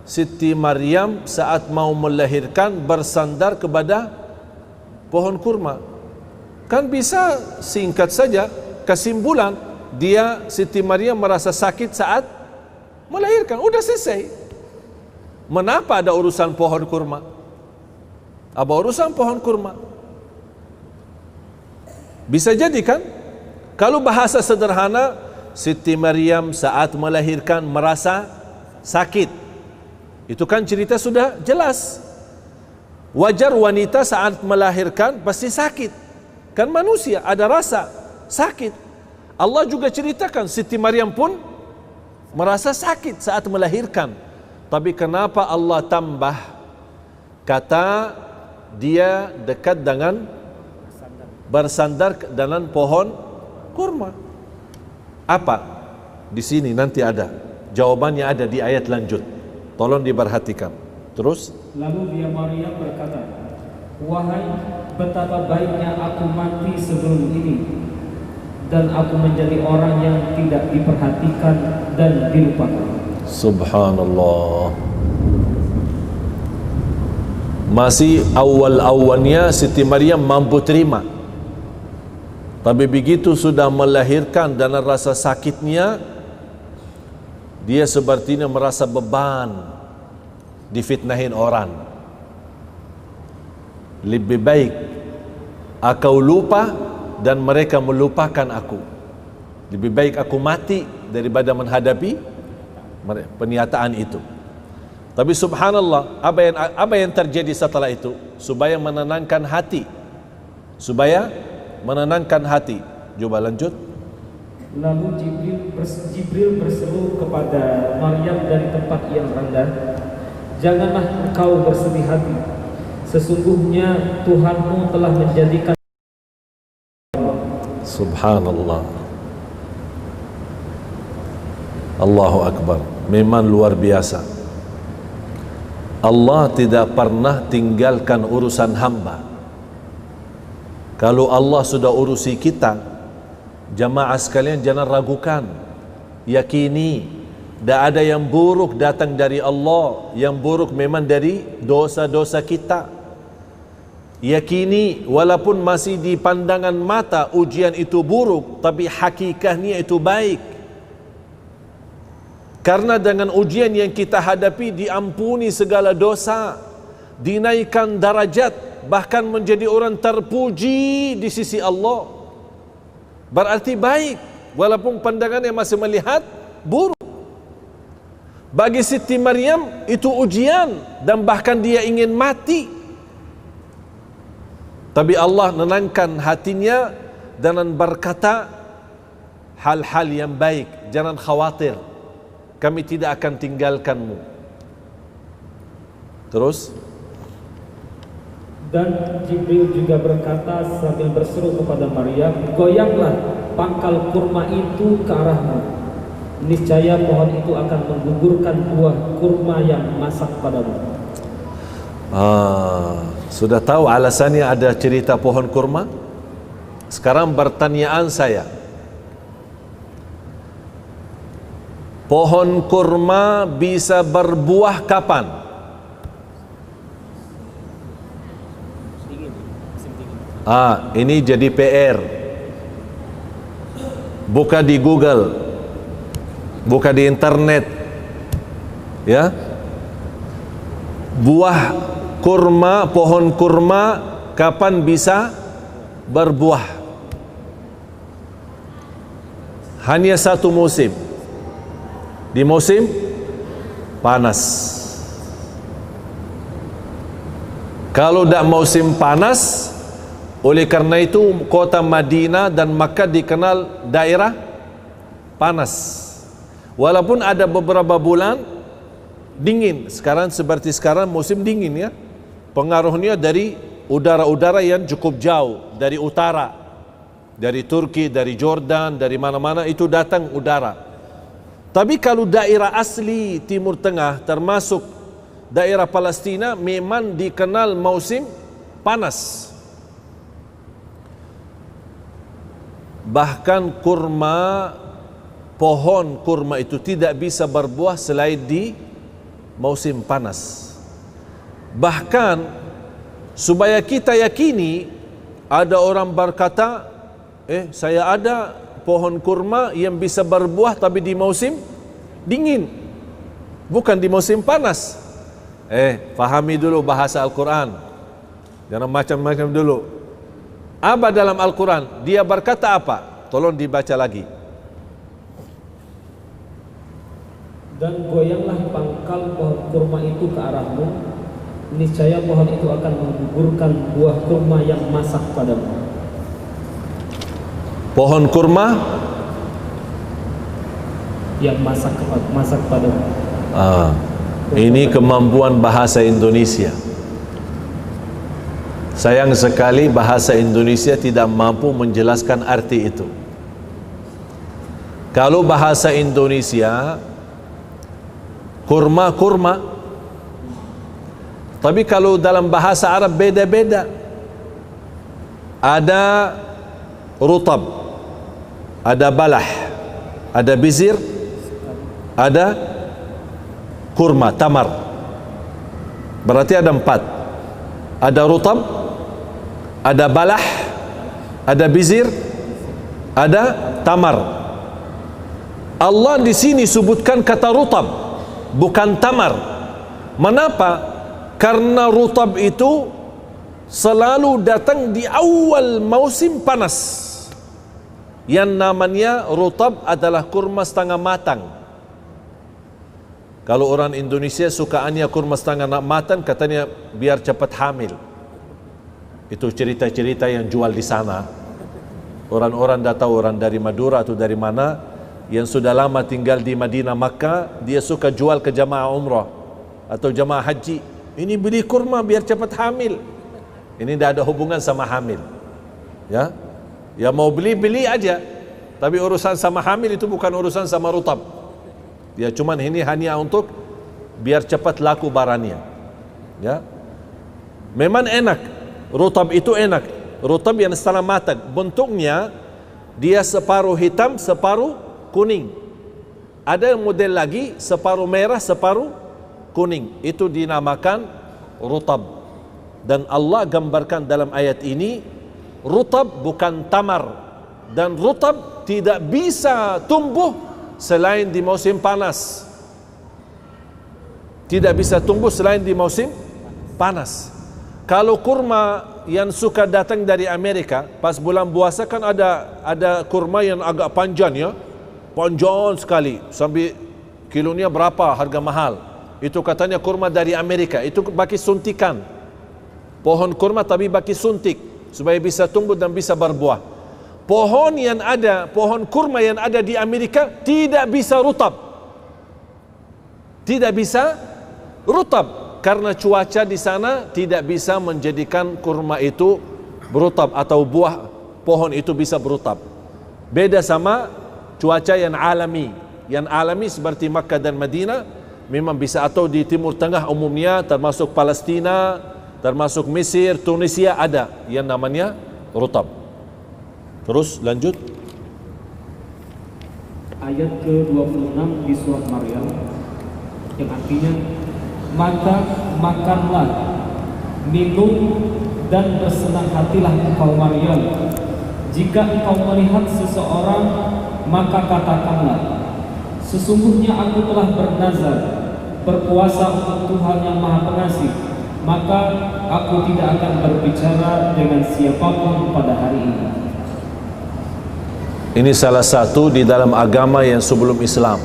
Siti Maryam saat mau melahirkan bersandar kepada pohon kurma? Kan bisa singkat saja kesimpulan, dia Siti Maryam merasa sakit saat melahirkan, udah selesai. Mengapa ada urusan pohon kurma? Apa urusan pohon kurma? Bisa jadi kan, kalau bahasa sederhana, Siti Maryam saat melahirkan merasa sakit, itu kan cerita sudah jelas. Wajar wanita saat melahirkan pasti sakit, kan manusia ada rasa sakit. Allah juga ceritakan Siti Maryam pun merasa sakit saat melahirkan. Tapi kenapa Allah tambah kata dia dekat dengan bersandar dengan pohon kurma? Apa? Di sini nanti ada jawabannya, ada di ayat lanjut. Tolong diperhatikan. Terus lalu dia Maryam berkata, wahai, betapa baiknya aku mati sebelum ini, dan aku menjadi orang yang tidak diperhatikan dan dilupakan. Subhanallah. Masih awal-awalnya Siti Maryam mampu terima, tapi begitu sudah melahirkan dan rasa sakitnya, dia sepertinya merasa beban difitnahin orang. Lebih baik aku lupa dan mereka melupakan aku. Lebih baik aku mati daripada menghadapi pernyataan itu. Tapi subhanallah, apa yang terjadi setelah itu? Supaya menenangkan hati. Supaya menenangkan hati. Coba lanjut. Lalu Jibril berseru kepada Maryam dari tempat yang rendah, janganlah engkau bersedih hati. Sesungguhnya Tuhanmu telah menjadikan. Subhanallah. Allahu Akbar. Memang luar biasa. Allah tidak pernah tinggalkan urusan hamba. Kalau Allah sudah urusi kita, jamaah sekalian jangan ragukan, yakini tidak ada yang buruk datang dari Allah. Yang buruk memang dari dosa-dosa kita. Yakini walaupun masih di pandangan mata ujian itu buruk, tapi hakikatnya itu baik. Karena dengan ujian yang kita hadapi diampuni segala dosa, dinaikkan darajat, bahkan menjadi orang terpuji di sisi Allah. Berarti baik, walaupun pandangannya masih melihat buruk. Bagi Siti Maryam itu ujian, dan bahkan dia ingin mati. Tapi Allah menenangkan hatinya dengan berkata hal-hal yang baik. Jangan khawatir, kami tidak akan tinggalkanmu. Terus dan Jibril juga berkata sambil berseru kepada Maryam, goyanglah pangkal kurma itu ke arahmu. Niscaya pohon itu akan menggugurkan buah kurma yang masak padamu. Sudah tahu alasannya ada cerita pohon kurma? Sekarang pertanyaan saya, pohon kurma bisa berbuah kapan? Ini jadi PR. Buka di Google, buka di internet, ya. Buah kurma, pohon kurma kapan bisa berbuah? Hanya satu musim, di musim panas. Kalau tidak musim panas, Oleh karena itu kota Madinah dan Makkah dikenal daerah panas. Walaupun ada beberapa bulan dingin. Sekarang seperti sekarang musim dingin ya. Pengaruhnya dari udara-udara yang cukup jauh dari utara, dari Turki, dari Jordan, dari mana-mana itu datang udara. Tapi kalau daerah asli Timur Tengah termasuk daerah Palestina memang dikenal musim panas. Bahkan kurma, pohon kurma itu tidak bisa berbuah selain di musim panas. Bahkan supaya kita yakini, ada orang berkata, saya ada pohon kurma yang bisa berbuah tapi di musim dingin, bukan di musim panas. Fahami dulu bahasa Al-Quran, jangan macam-macam dulu. Apa dalam Al-Quran? Dia berkata apa? Tolong dibaca lagi. Dan goyanglah pangkal pohon kurma itu ke arahmu, niscaya pohon itu akan menggugurkan buah kurma yang masak padamu. Pohon kurma yang masak padamu. Ini kemampuan bahasa Indonesia. Sayang sekali bahasa Indonesia tidak mampu menjelaskan arti itu. Kalau bahasa Indonesia kurma, kurma. Tapi kalau dalam bahasa Arab beda-beda. Ada rutab, ada balah, ada bizir, ada kurma, tamar. Berarti ada 4. Ada rutab, ada balah, ada bizir, ada tamar. Allah di sini sebutkan kata rutab, bukan tamar. Mengapa? Karena rutab itu selalu datang di awal musim panas. Yang namanya rutab adalah kurma setengah matang. Kalau orang Indonesia sukaannya kurma setengah matang, katanya biar cepat hamil. Itu cerita-cerita yang jual di sana. Orang-orang dah tahu, orang dari Madura atau dari mana yang sudah lama tinggal di Madinah, Makkah, dia suka jual ke jamaah umrah atau jamaah haji. Ini beli kurma biar cepat hamil. Ini tidak ada hubungan sama hamil. Ya, ya mau beli aja. Tapi urusan sama hamil itu bukan urusan sama rutab. Ya cuman ini hanya untuk biar cepat laku barangnya. Ya, memang enak. Rutab itu enak. Rutab yang setengah matang. Bentuknya dia separuh hitam, separuh kuning. Ada model lagi separuh merah, separuh kuning. Itu dinamakan rutab. Dan Allah gambarkan dalam ayat ini, rutab bukan tamar. Dan rutab tidak bisa tumbuh selain di musim panas. Tidak bisa tumbuh selain di musim panas. Kalau kurma yang suka datang dari Amerika, pas bulan puasa kan ada kurma yang agak panjang ya. Panjang sekali, sampai kilonya berapa, harga mahal. Itu katanya kurma dari Amerika. Itu bagi suntikan. Pohon kurma tapi bagi suntik supaya bisa tumbuh dan bisa berbuah. Pohon kurma yang ada di Amerika tidak bisa rutab. Tidak bisa rutab karena cuaca di sana tidak bisa menjadikan kurma itu berutab atau buah pohon itu bisa berutab. Beda sama cuaca yang alami. Yang alami seperti Makkah dan Madinah memang bisa, atau di Timur Tengah umumnya termasuk Palestina, termasuk Mesir, Tunisia ada yang namanya rutab. Terus lanjut. Ayat ke-26 di surat Maryam yang artinya, maka makanlah, minum dan bersenang hatilah engkau Maryam. Jika engkau melihat seseorang, maka katakanlah, sesungguhnya aku telah bernazar berpuasa untuk Tuhan yang Maha Pengasih, maka aku tidak akan berbicara dengan siapapun pada hari ini. Ini salah satu di dalam agama yang sebelum Islam.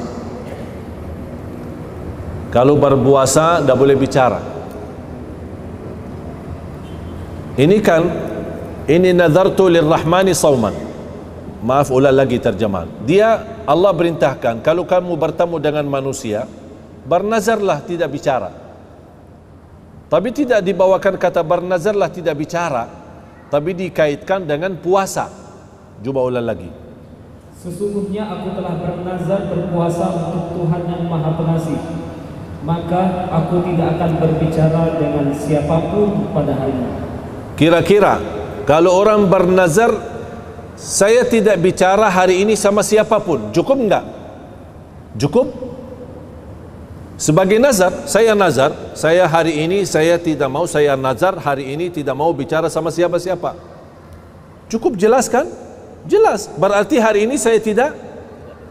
Kalau berpuasa tidak boleh bicara. Ini kan Ini nazartu lirrahmani sauman. Maaf, ulang lagi terjemahan. Dia, Allah perintahkan, kalau kamu bertemu dengan manusia, bernazarlah, tidak bicara. Tapi tidak dibawakan kata bernazarlah tidak bicara, tapi dikaitkan dengan puasa. Cuba ulang lagi. Sesungguhnya aku telah bernazar berpuasa untuk Tuhan yang Maha Pengasih, maka aku tidak akan berbicara dengan siapapun pada hari ini. Kira-kira kalau orang bernazar, saya tidak bicara hari ini sama siapapun, cukup enggak? Cukup? Sebagai nazar, saya hari ini saya tidak mau, saya nazar hari ini tidak mau bicara sama siapa-siapa. Cukup jelas kan? Jelas. Berarti hari ini saya tidak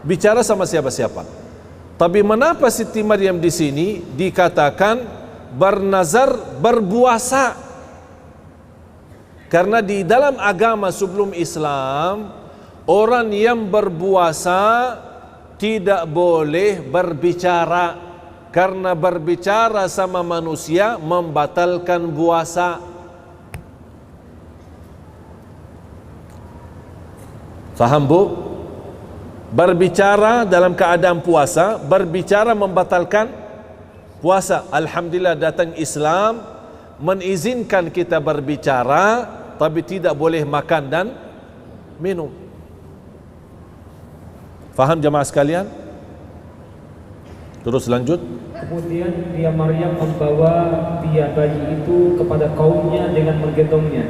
bicara sama siapa-siapa. Tapi mengapa Siti Maryam di sini dikatakan bernazar berpuasa? Karena di dalam agama sebelum Islam, orang yang berpuasa tidak boleh berbicara, karena berbicara sama manusia membatalkan puasa. Faham bu? Berbicara dalam keadaan puasa, berbicara membatalkan puasa. Alhamdulillah datang Islam mengizinkan kita berbicara, tapi tidak boleh makan dan minum. Faham jemaah sekalian? Terus lanjut. Kemudian dia Maryam membawa dia bayi itu kepada kaumnya dengan menggendongnya.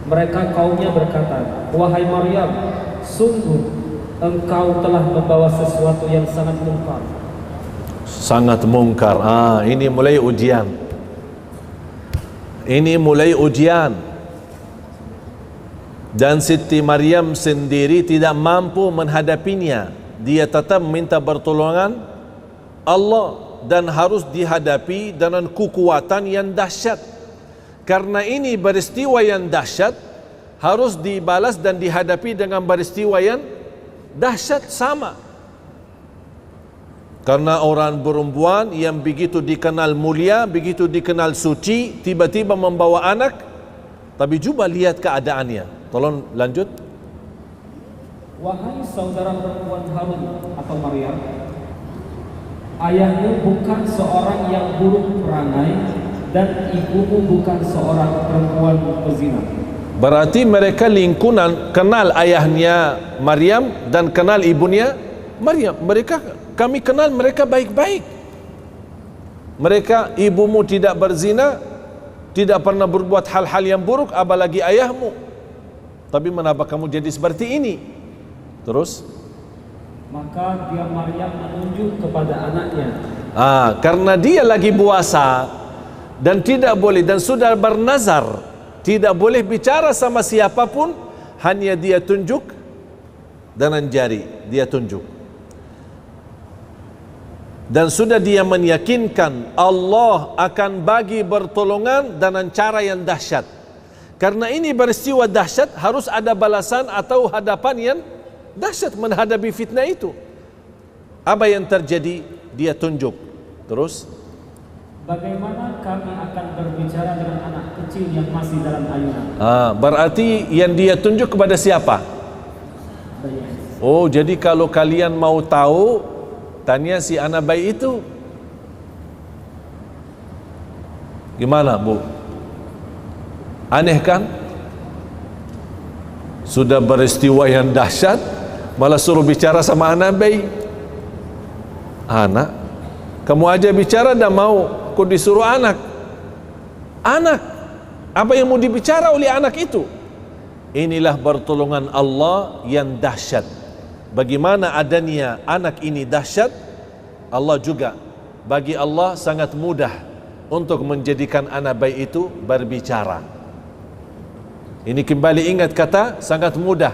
Mereka kaumnya berkata, "Wahai Maryam, sungguh engkau telah membawa sesuatu yang sangat mungkar." Sangat mungkar. Ini mulai ujian. Ini mulai ujian. Dan Siti Maryam sendiri tidak mampu menghadapinya. Dia tetap minta pertolongan Allah dan harus dihadapi dengan kekuatan yang dahsyat. Karena ini peristiwa yang dahsyat, harus dibalas dan dihadapi dengan peristiwa yang dahsyat sama. Karena orang perempuan yang begitu dikenal mulia, begitu dikenal suci, tiba-tiba membawa anak, tapi coba lihat keadaannya. Tolong lanjut. Wahai saudara perempuan Harun atau Maryam, ayahmu bukan seorang yang buruk perangai dan ibumu bukan seorang perempuan pezina. Berarti mereka lingkungan kenal ayahnya Maryam dan kenal ibunya Maryam. Kami kenal mereka baik-baik. Mereka, ibumu tidak berzina, tidak pernah berbuat hal-hal yang buruk, apalagi ayahmu. Tapi mengapa kamu jadi seperti ini? Terus? Maka dia Maryam menunjuk kepada anaknya. Karena dia lagi puasa dan tidak boleh, dan sudah bernazar tidak boleh bicara sama siapapun, hanya dia tunjuk dengan jari, dia tunjuk. Dan sudah dia meyakinkan Allah akan bagi pertolongan dengan cara yang dahsyat. Karena ini peristiwa dahsyat, harus ada balasan atau hadapan yang dahsyat menghadapi fitnah itu. Apa yang terjadi? Dia tunjuk. Terus? Bagaimana kami akan berbicara dengan anak kecil yang masih dalam ayunan? Berarti yang dia tunjuk kepada siapa? Oh, jadi kalau kalian mau tahu, tanya si anak bayi itu. Gimana bu? Aneh kan? Sudah peristiwa yang dahsyat, malah suruh bicara sama anak bayi. Anak, kamu aja bicara dah mau, kok disuruh anak? Anak, apa yang mau dibicara oleh anak itu? Inilah pertolongan Allah yang dahsyat. Bagaimana adanya anak ini dahsyat, Allah juga, bagi Allah sangat mudah untuk menjadikan anak bayi itu berbicara. Ini kembali ingat kata sangat mudah.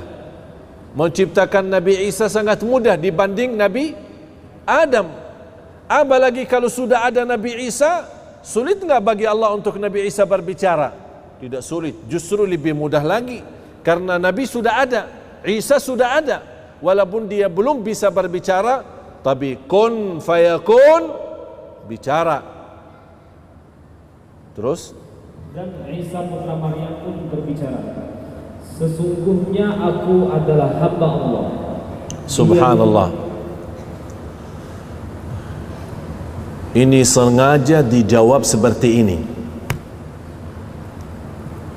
Menciptakan Nabi Isa sangat mudah dibanding Nabi Adam. Apalagi kalau sudah ada Nabi Isa, sulit enggak bagi Allah untuk Nabi Isa berbicara? Tidak sulit, justru lebih mudah lagi. Karena Nabi sudah ada, Isa sudah ada. Walaupun dia belum bisa berbicara, tapi kun fayakun, bicara. Terus Dan Isa putra Maryam pun berbicara, sesungguhnya aku adalah hamba Allah. Subhanallah. Ini sengaja dijawab seperti ini.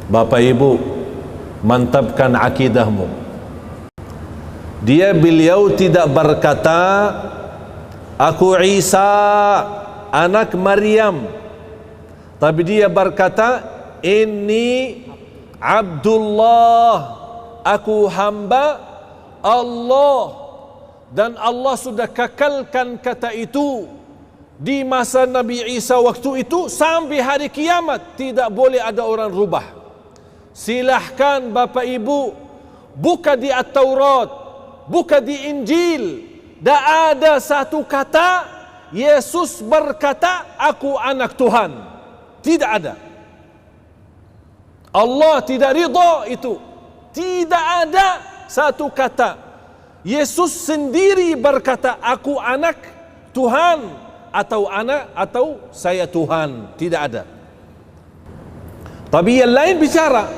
Bapak Ibu, mantapkan akidahmu. Beliau tidak berkata aku Isa anak Maryam, tapi dia berkata ini Abdullah, aku hamba Allah. Dan Allah sudah kekalkan kata itu di masa Nabi Isa waktu itu sampai hari kiamat. Tidak boleh ada orang rubah. Silahkan Bapak Ibu buka di At-Taurat, buka di Injil, tidak ada satu kata Yesus berkata aku anak Tuhan. Tidak ada. Allah tidak ridha itu. Tidak ada satu kata Yesus sendiri berkata aku anak Tuhan atau saya Tuhan. Tidak ada. Tapi yang lain bicara,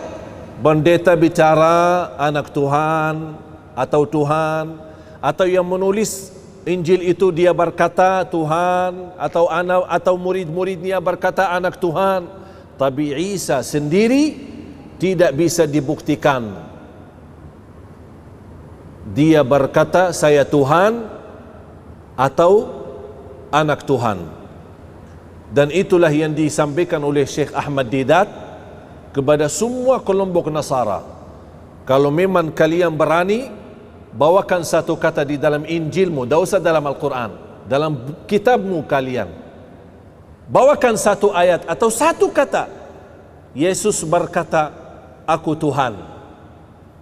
pendeta bicara anak Tuhan atau Tuhan, atau yang menulis Injil itu dia berkata Tuhan, atau anak atau murid-muridnya berkata anak Tuhan. Tapi Isa sendiri tidak bisa dibuktikan. Dia berkata saya Tuhan atau anak Tuhan. Dan itulah yang disampaikan oleh Syekh Ahmad Didat kepada semua kelompok Nasara. Kalau memang kalian berani, bawakan satu kata di dalam Injilmu, tidak usah dalam Al-Quran, dalam kitabmu kalian, bawakan satu ayat atau satu kata Yesus berkata aku Tuhan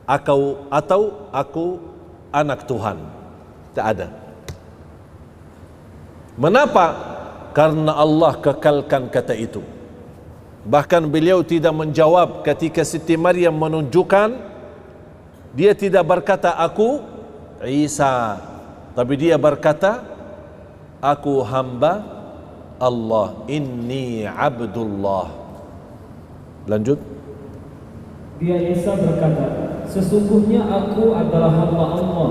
atau aku anak Tuhan. Tak ada. Mengapa? Karena Allah kekalkan kata itu. Bahkan beliau tidak menjawab ketika Siti Maryam menunjukkan. Dia tidak berkata aku Isa, tapi dia berkata aku hamba Allah, inni Abdullah. Lanjut. Dia Isa berkata, sesungguhnya aku adalah hamba Allah.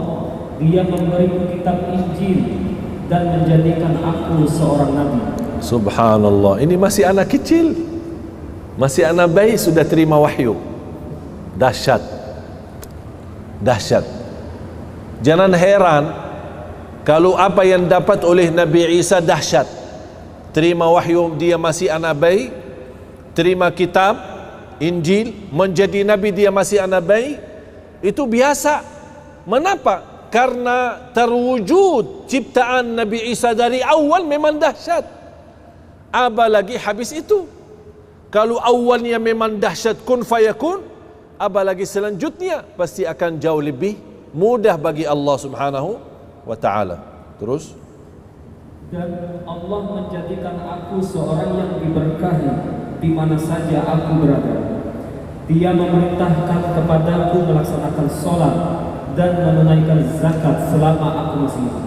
Dia memberiku kitab Injil dan menjadikan aku seorang nabi. Subhanallah. Ini masih anak kecil, masih anak bayi sudah terima wahyu. Dahsyat. Dahsyat. Jangan heran kalau apa yang dapat oleh Nabi Isa dahsyat. Terima wahyu dia masih anak bayi, terima kitab Injil, menjadi nabi dia masih anak bayi, itu biasa. Mengapa? Karena terwujud ciptaan Nabi Isa dari awal memang dahsyat. Apalagi habis itu. Kalau awalnya memang dahsyat kun fayakun, apalagi selanjutnya pasti akan jauh lebih mudah bagi Allah Subhanahu wa taala. Terus, dan Allah menjadikan aku seorang yang diberkahi di mana saja aku berada. Dia memerintahkan kepadaku melaksanakan sholat dan menunaikan zakat selama aku masih hidup.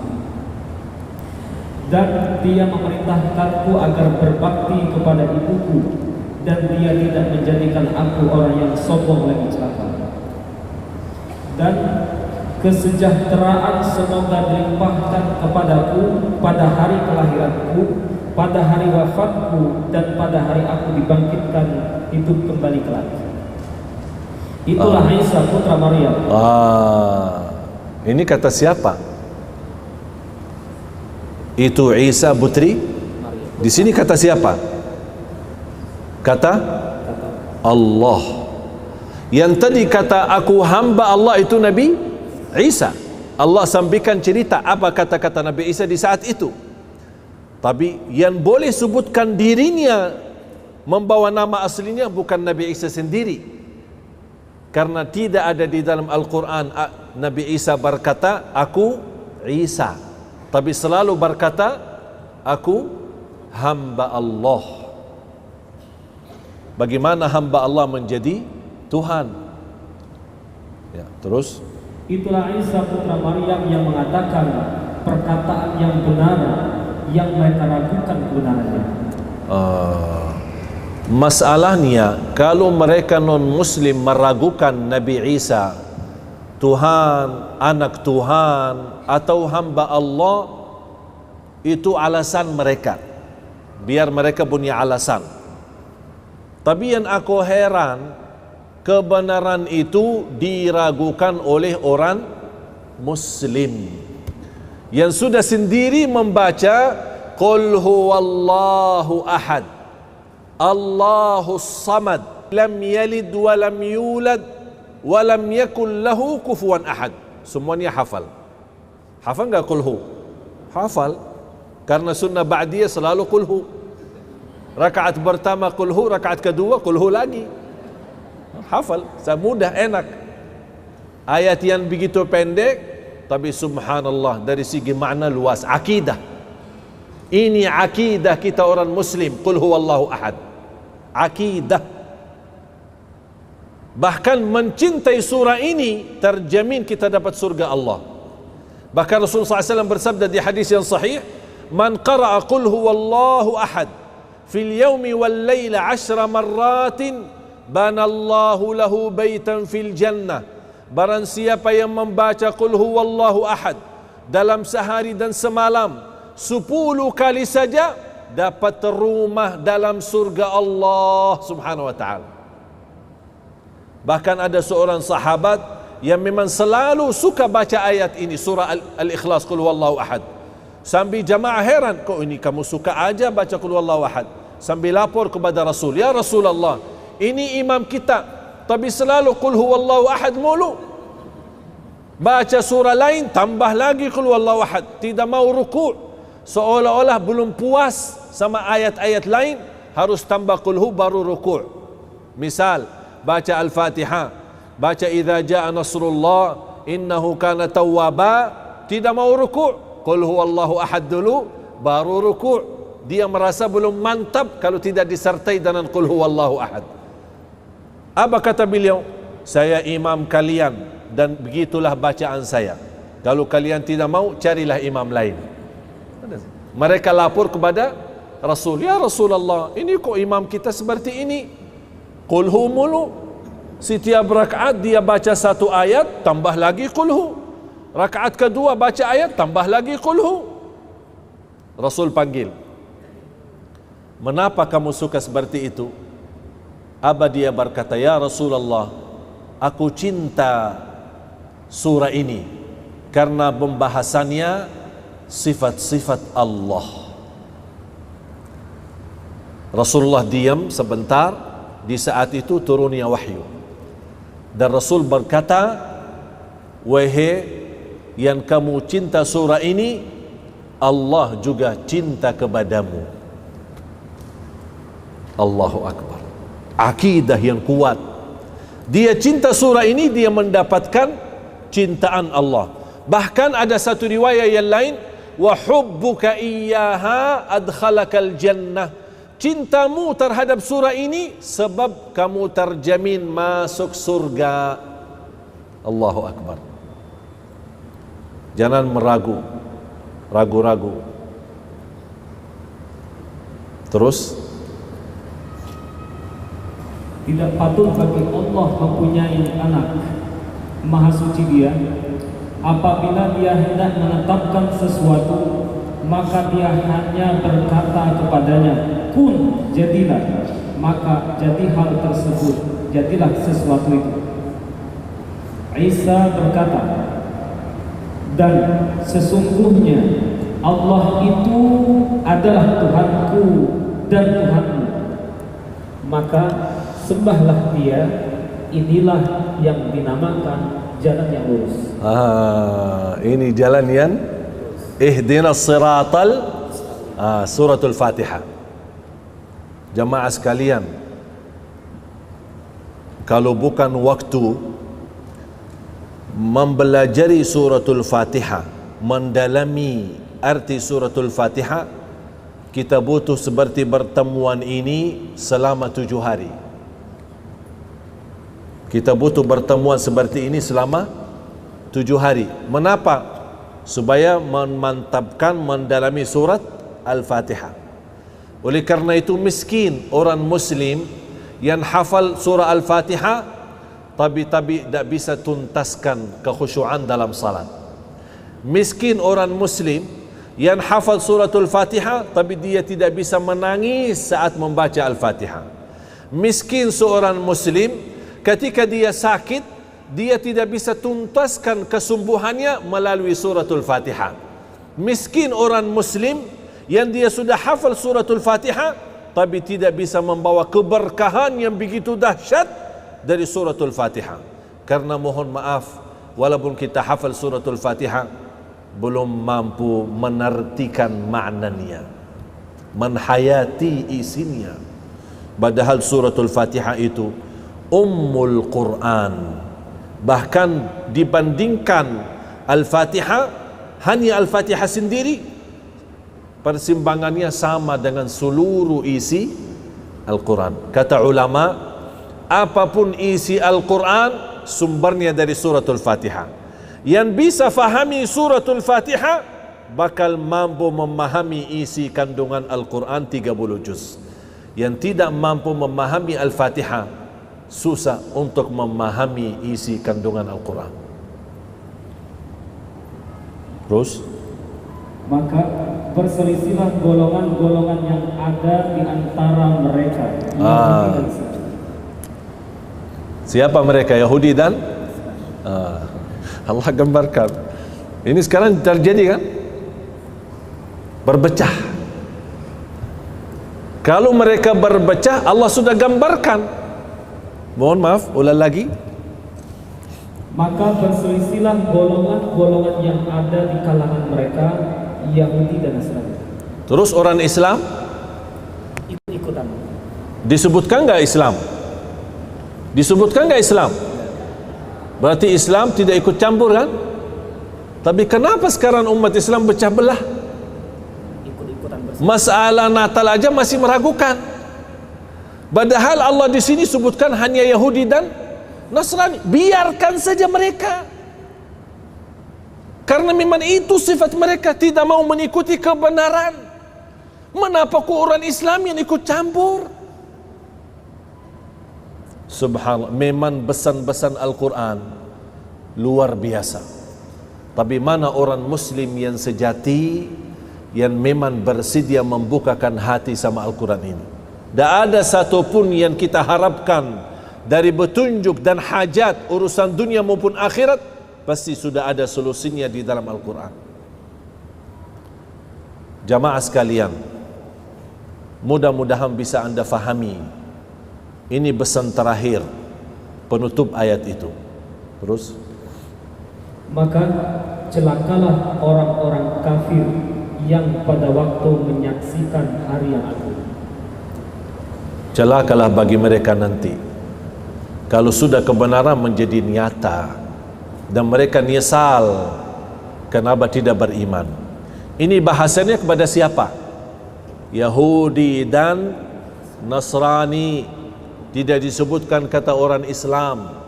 Dan dia memerintahkanku agar berbakti kepada ibuku, dan dia tidak menjadikan aku orang yang sombong lagi celaka. Dan kesejahteraan semoga dilimpahkan kepadaku pada hari kelahiranku, pada hari wafatku, dan pada hari aku dibangkitkan hidup kembali kelak. Itulah Isa putra Maryam. Ini kata siapa? Itu Isa putri. Di sini kata siapa? Kata Allah. Yang tadi kata aku hamba Allah itu Nabi Isa. Allah sampaikan cerita apa kata-kata Nabi Isa di saat itu. Tapi yang boleh sebutkan dirinya membawa nama aslinya bukan Nabi Isa sendiri. Karena tidak ada di dalam Al-Quran Nabi Isa berkata aku Isa, tapi selalu berkata aku hamba Allah. Bagaimana hamba Allah menjadi Tuhan? Ya, terus itulah Isa putra Maryam yang mengatakan perkataan yang benar yang mereka ragukan kebenarannya. Masalahnya, kalau mereka non-Muslim meragukan Nabi Isa Tuhan, anak Tuhan atau hamba Allah, itu alasan mereka, biar mereka punya alasan. Tapi yang aku heran, kebenaran itu diragukan oleh orang Muslim yang sudah sendiri membaca Qul huwallahu ahad Allahus samad lam yalid wa lam yulad wa lam yakul lahu kufuwan ahad. Semuanya hafal. Hafal enggak Qul hu? Hafal. Karena sunnah ba'diyah selalu Qul hu. Rakaat pertama Qul hu, rakaat kedua Qul hu lagi. Hafal, mudah, enak. Ayat yang begitu pendek, tapi subhanallah dari segi makna luas. Akidah. Ini akidah kita orang Muslim. Qul huwallahu ahad. Akidah. Bahkan mencintai surah ini terjamin kita dapat surga Allah. Bahkan Rasulullah SAW bersabda di hadis yang sahih, "Man qara'a qul huwallahu ahad fil yawmi wal layla 10 marratin banallahu lahu baitan fil jannah." Barang siapa yang membaca qul huwallahu ahad dalam sehari dan semalam 10 kali saja, dapat rumah dalam surga Allah Subhanahu wa taala. Bahkan ada seorang sahabat yang memang selalu suka baca ayat ini, surah Al-Ikhlas, Qul huwallahu ahad. Sambil jamaah heran, kok ini kamu suka aja baca Qul huwallahu ahad? Sambil lapor kepada Rasul, "Ya Rasulullah, ini imam kita, tapi selalu Qul huwallahu ahad mulu. Baca surah lain tambah lagi Qul huwallahu ahad, tidak mau ruku', seolah-olah belum puas sama ayat-ayat lain, harus tambah Qul hu baru ruku'." Misal baca Al-Fatihah, baca idza jaa nasrullah innahu kana tawwaba, tidak mau ruku', Qul huwallahu ahad dulu baru ruku'. Dia merasa belum mantap kalau tidak disertai dengan Qul huwallahu ahad. Apa kata beliau? "Saya imam kalian dan begitulah bacaan saya. Kalau kalian tidak mau, carilah imam lain." Mereka lapor kepada Rasul, "Ya Rasulullah, ini kok imam kita seperti ini? Qul hu mulu. Setiap rakaat dia baca satu ayat, tambah lagi Qul hu. Rakaat kedua baca ayat, tambah lagi Qul hu." Rasul panggil, "Mengapa kamu suka seperti itu?" Dia berkata, "Ya Rasulullah, aku cinta surah ini karena pembahasannya sifat-sifat Allah." Rasulullah diam sebentar. Di saat itu turunnya wahyu, dan Rasul berkata, "Wahai yang kamu cinta surah ini, Allah juga cinta kepadamu." Allahu Akbar. Akidah yang kuat. Dia cinta surah ini, dia mendapatkan cintaan Allah. Bahkan ada satu riwayat yang lain, "Wa hubbuka iyyaha adkhalakal jannah." Cintamu terhadap surah ini sebab kamu terjamin masuk surga. Allahu Akbar. Jangan ragu-ragu. Terus, tidak patut bagi Allah mempunyai anak. Maha suci Dia. Apabila Dia hendak menetapkan sesuatu, maka Dia hanya berkata kepadanya, "Kun, jadilah." Maka jadi hal tersebut, jadilah sesuatu itu. Isa berkata, "Dan sesungguhnya Allah itu adalah Tuhanku dan Tuhanmu. Maka sembahlah Dia. Inilah yang dinamakan jalan yang lurus." Ini jalan yang ihdinas siratal, suratul Fatihah. Jamaah sekalian, kalau bukan waktu mempelajari suratul Fatihah, mendalami arti suratul Fatihah, kita butuh seperti pertemuan ini selama 7 hari. Kita butuh pertemuan seperti ini selama 7 hari. Mengapa? Supaya memantapkan mendalami surat Al-Fatihah. Oleh karena itu miskin orang Muslim yang hafal surah Al-Fatihah tapi tidak bisa tuntaskan kekhusyuan dalam salat. Miskin orang Muslim yang hafal suratul Fatihah tapi dia tidak bisa menangis saat membaca Al-Fatihah. Miskin seorang Muslim ketika dia sakit, dia tidak bisa tuntaskan kesembuhannya melalui suratul Fatihah. Miskin orang Muslim yang dia sudah hafal suratul Fatihah tapi tidak bisa membawa keberkahan yang begitu dahsyat dari suratul Fatihah. Karena mohon maaf, walaupun kita hafal suratul Fatihah, belum mampu menartikan maknanya, menhayati isinya. Padahal suratul Fatihah itu Ummul Quran. Bahkan dibandingkan Al-Fatihah, hanya Al-Fatihah sendiri persimbangannya sama dengan seluruh isi Al-Quran. Kata ulama, apapun isi Al-Quran sumbernya dari suratul Fatihah. Yang bisa fahami suratul Fatihah bakal mampu memahami isi kandungan Al-Quran 30 juz. Yang tidak mampu memahami Al-Fatihah susah untuk memahami isi kandungan Al-Quran. Terus maka berselisihlah golongan-golongan yang ada di antara mereka. Siapa mereka? Yahudi dan Allah gambarkan. Ini sekarang terjadi kan? Berpecah. Kalau mereka berpecah, Allah sudah gambarkan. Mohon maaf, ulang lagi. Maka berselisihlah golongan-golongan yang ada di kalangan mereka, Yahudi dan Nasrani. Terus orang Islam Ikut-ikutan. disebutkan nggak Islam? Disebutkan nggak Islam? Berarti Islam tidak ikut campur kan? Tapi kenapa sekarang umat Islam pecah belah? Ikut-ikutan bersama. Masalah Natal aja masih meragukan. Padahal Allah di sini sebutkan hanya Yahudi dan Nasrani. Biarkan saja mereka. Karena memang itu sifat mereka, tidak mau mengikuti kebenaran. Kenapa kok orang Islam yang ikut campur? Subhanallah, memang pesan-pesan Al-Quran luar biasa. Tapi mana orang Muslim yang sejati, yang memang bersedia membukakan hati sama Al-Quran ini? Tak ada satupun yang kita harapkan dari petunjuk dan hajat urusan dunia maupun akhirat, pasti sudah ada solusinya di dalam Al-Quran. Jamaah sekalian, mudah-mudahan bisa anda fahami. Ini pesan terakhir penutup ayat itu. Terus, maka celakalah orang-orang kafir yang pada waktu menyaksikan hari yang agung. celakalah bagi mereka nanti kalau sudah kebenaran menjadi nyata dan mereka nyesal kenapa tidak beriman. Ini bahasanya kepada siapa? Yahudi dan Nasrani. Tidak disebutkan kata orang Islam.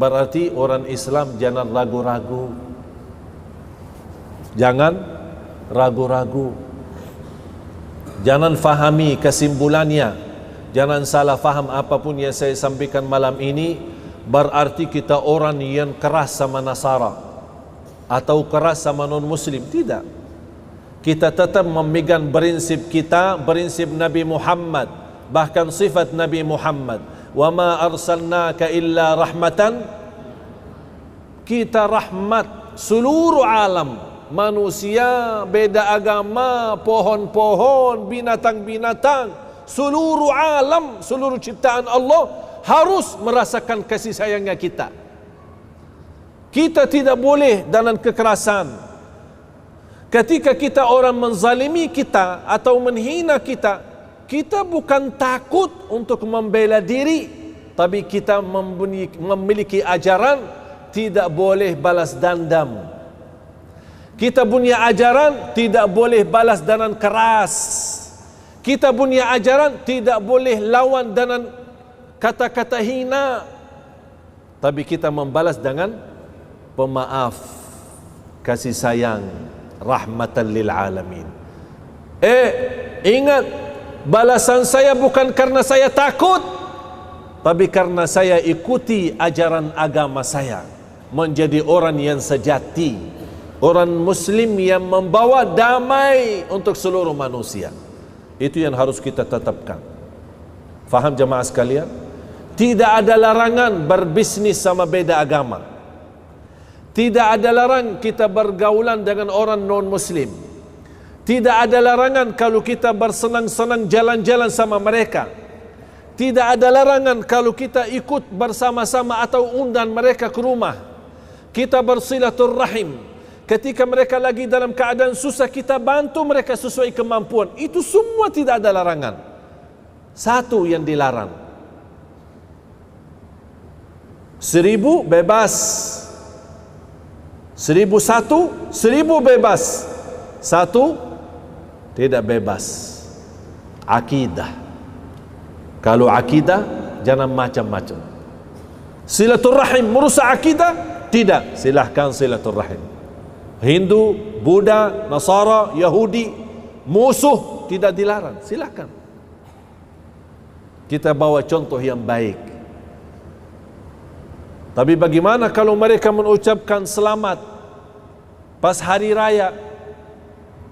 Berarti orang Islam jangan ragu-ragu. Jangan ragu-ragu. Jangan fahami kesimpulannya. Jangan salah faham apapun yang saya sampaikan malam ini berarti kita orang yang keras sama Nasara atau keras sama non-Muslim. Tidak. Kita tetap memegang prinsip kita, prinsip Nabi Muhammad, bahkan sifat Nabi Muhammad. Wa ma arsalnaka illa rahmatan. Kita rahmat seluruh alam, manusia, beda agama, pohon-pohon, binatang-binatang, seluruh alam, seluruh ciptaan Allah harus merasakan kasih sayangnya kita. Kita tidak boleh dalam kekerasan. Ketika kita orang menzalimi kita atau menghina kita, kita bukan takut untuk membela diri, tapi kita memiliki ajaran tidak boleh balas dendam. Kita punya ajaran tidak boleh balas dengan keras. Kita punya ajaran tidak boleh lawan dengan kata-kata hina, tapi kita membalas dengan pemaaf, kasih sayang, rahmatan lil alamin. Ingat, balasan saya bukan karena saya takut, tapi karena saya ikuti ajaran agama saya, menjadi orang yang sejati, orang muslim yang membawa damai untuk seluruh manusia. Itu yang harus kita tetapkan. Faham jemaah sekalian? Tidak ada larangan berbisnis sama beda agama. Tidak ada larangan kita bergaulan dengan orang non-muslim. Tidak ada larangan kalau kita bersenang-senang jalan-jalan sama mereka. Tidak ada larangan kalau kita ikut bersama-sama atau undang mereka ke rumah. Kita bersilaturrahim. Ketika mereka lagi dalam keadaan susah, kita bantu mereka sesuai kemampuan. Itu semua tidak ada larangan. Satu yang dilarang, 1000 bebas, 1001 bebas, 1 tidak bebas. Akidah. Kalau akidah jangan macam-macam. Silaturrahim merusak akidah? Tidak, silahkan silaturrahim. Hindu, Buddha, Nasara, Yahudi, musuh tidak dilarang, silakan. Kita bawa contoh yang baik. Tapi bagaimana kalau mereka mengucapkan selamat pas hari raya?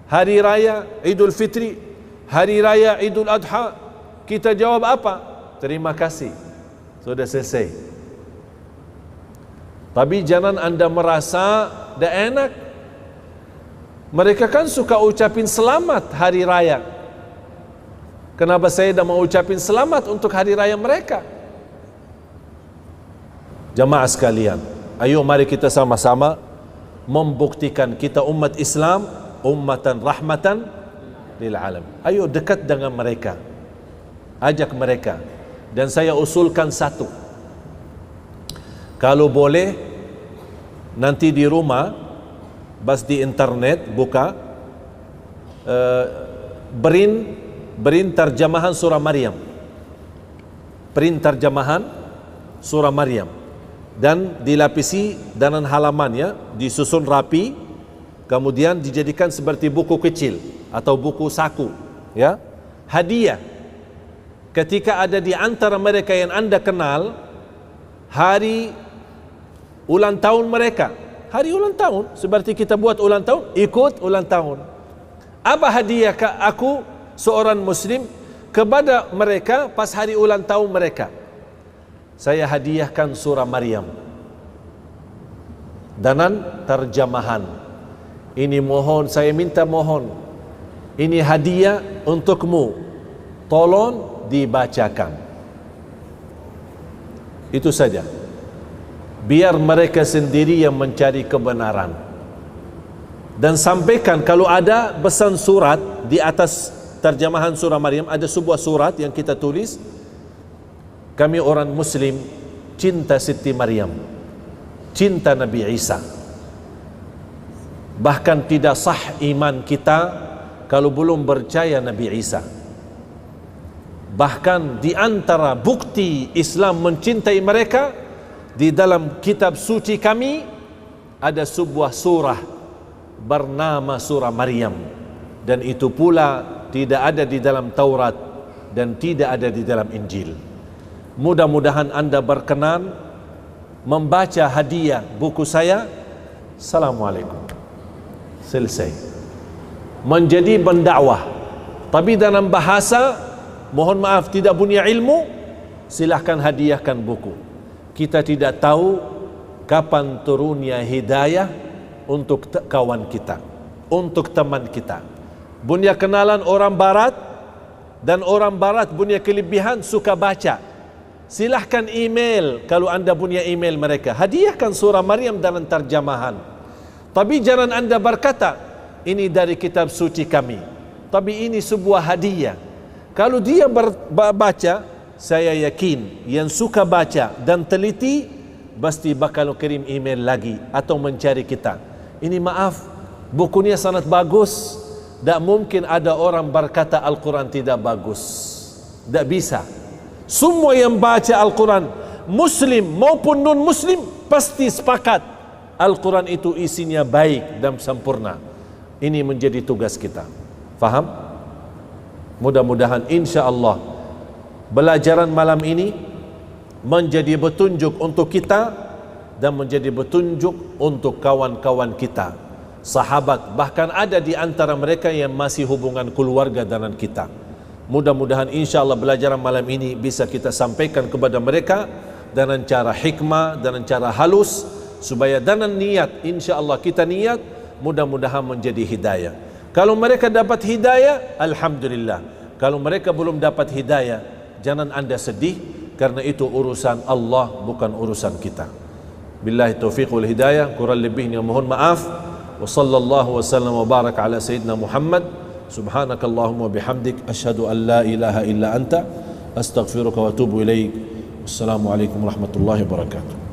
Hari raya Idul Fitri, hari raya Idul Adha, kita jawab apa? Terima kasih, sudah selesai. Tapi jangan anda merasa dah enak. Mereka kan suka ucapin selamat hari raya. Kenapa saya dah mau ucapin selamat untuk hari raya mereka? Jamaah sekalian, ayo mari kita sama-sama membuktikan kita umat Islam, ummatan rahmatan lil alam. Ayo dekat dengan mereka, ajak mereka. Dan saya usulkan satu, kalau boleh nanti di rumah, bas di internet buka berin terjemahan surah Maryam, print terjemahan surah Maryam, dan dilapisi dengan halamannya, disusun rapi, kemudian dijadikan seperti buku kecil atau buku saku, ya, hadiah. Ketika ada di antara mereka yang anda kenal hari ulang tahun mereka, hari ulang tahun, seperti kita buat ulang tahun, ikut ulang tahun. Apa hadiah aku seorang muslim kepada mereka pas hari ulang tahun mereka? Saya hadiahkan surah Maryam dengan terjemahan. Ini mohon, saya minta mohon, ini hadiah untukmu, tolong dibacakan. Itu saja. Biar mereka sendiri yang mencari kebenaran. Dan sampaikan kalau ada pesan surat di atas terjemahan surah Maryam, ada sebuah surat yang kita tulis, kami orang muslim cinta Siti Maryam, cinta Nabi Isa. Bahkan tidak sah iman kita kalau belum percaya Nabi Isa. Bahkan di antara bukti Islam mencintai mereka, di dalam kitab suci kami ada sebuah surah bernama surah Maryam, dan itu pula tidak ada di dalam Taurat dan tidak ada di dalam Injil. Mudah-mudahan anda berkenan membaca hadiah buku saya. Assalamualaikum, selesai. Menjadi pendakwah, tapi dalam bahasa, mohon maaf, tidak punya ilmu, silahkan hadiahkan buku. Kita tidak tahu kapan turunnya hidayah untuk kawan kita, untuk teman kita. Punya kenalan orang barat, dan orang barat punya kelebihan suka baca. Silahkan email kalau anda punya email mereka, hadiahkan surah Maryam dalam terjemahan. Tapi jangan anda berkata ini dari kitab suci kami, tapi ini sebuah hadiah. Kalau dia baca, saya yakin yang suka baca dan teliti pasti bakal kirim email lagi atau mencari kita. Ini maaf, bukunya sangat bagus. Tak mungkin ada orang berkata Al-Quran tidak bagus. Tak bisa. Semua yang baca Al-Quran, muslim maupun non-muslim, pasti sepakat Al-Quran itu isinya baik dan sempurna. Ini menjadi tugas kita. Faham? Mudah-mudahan insya Allah belajaran malam ini menjadi petunjuk untuk kita dan menjadi petunjuk untuk kawan-kawan kita, sahabat, bahkan ada di antara mereka yang masih hubungan keluarga dengan kita. Mudah-mudahan insya Allah belajaran malam ini bisa kita sampaikan kepada mereka dengan cara hikmah, dengan cara halus, supaya dengan niat, insya Allah kita niat, mudah-mudahan menjadi hidayah. Kalau mereka dapat hidayah, alhamdulillah. Kalau mereka belum dapat hidayah, jangan anda sedih, karena itu urusan Allah, bukan urusan kita. Billahi taufiq wal hidayah. Kurang lebihnya mohon maaf. Wa sallallahu wasallam wa barak ala sayyidina Muhammad. Subhanakallahumma bihamdik asyhadu an la ilaha illa anta astaghfiruka wa atubu ilaik. Wassalamualaikum warahmatullahi wabarakatuh.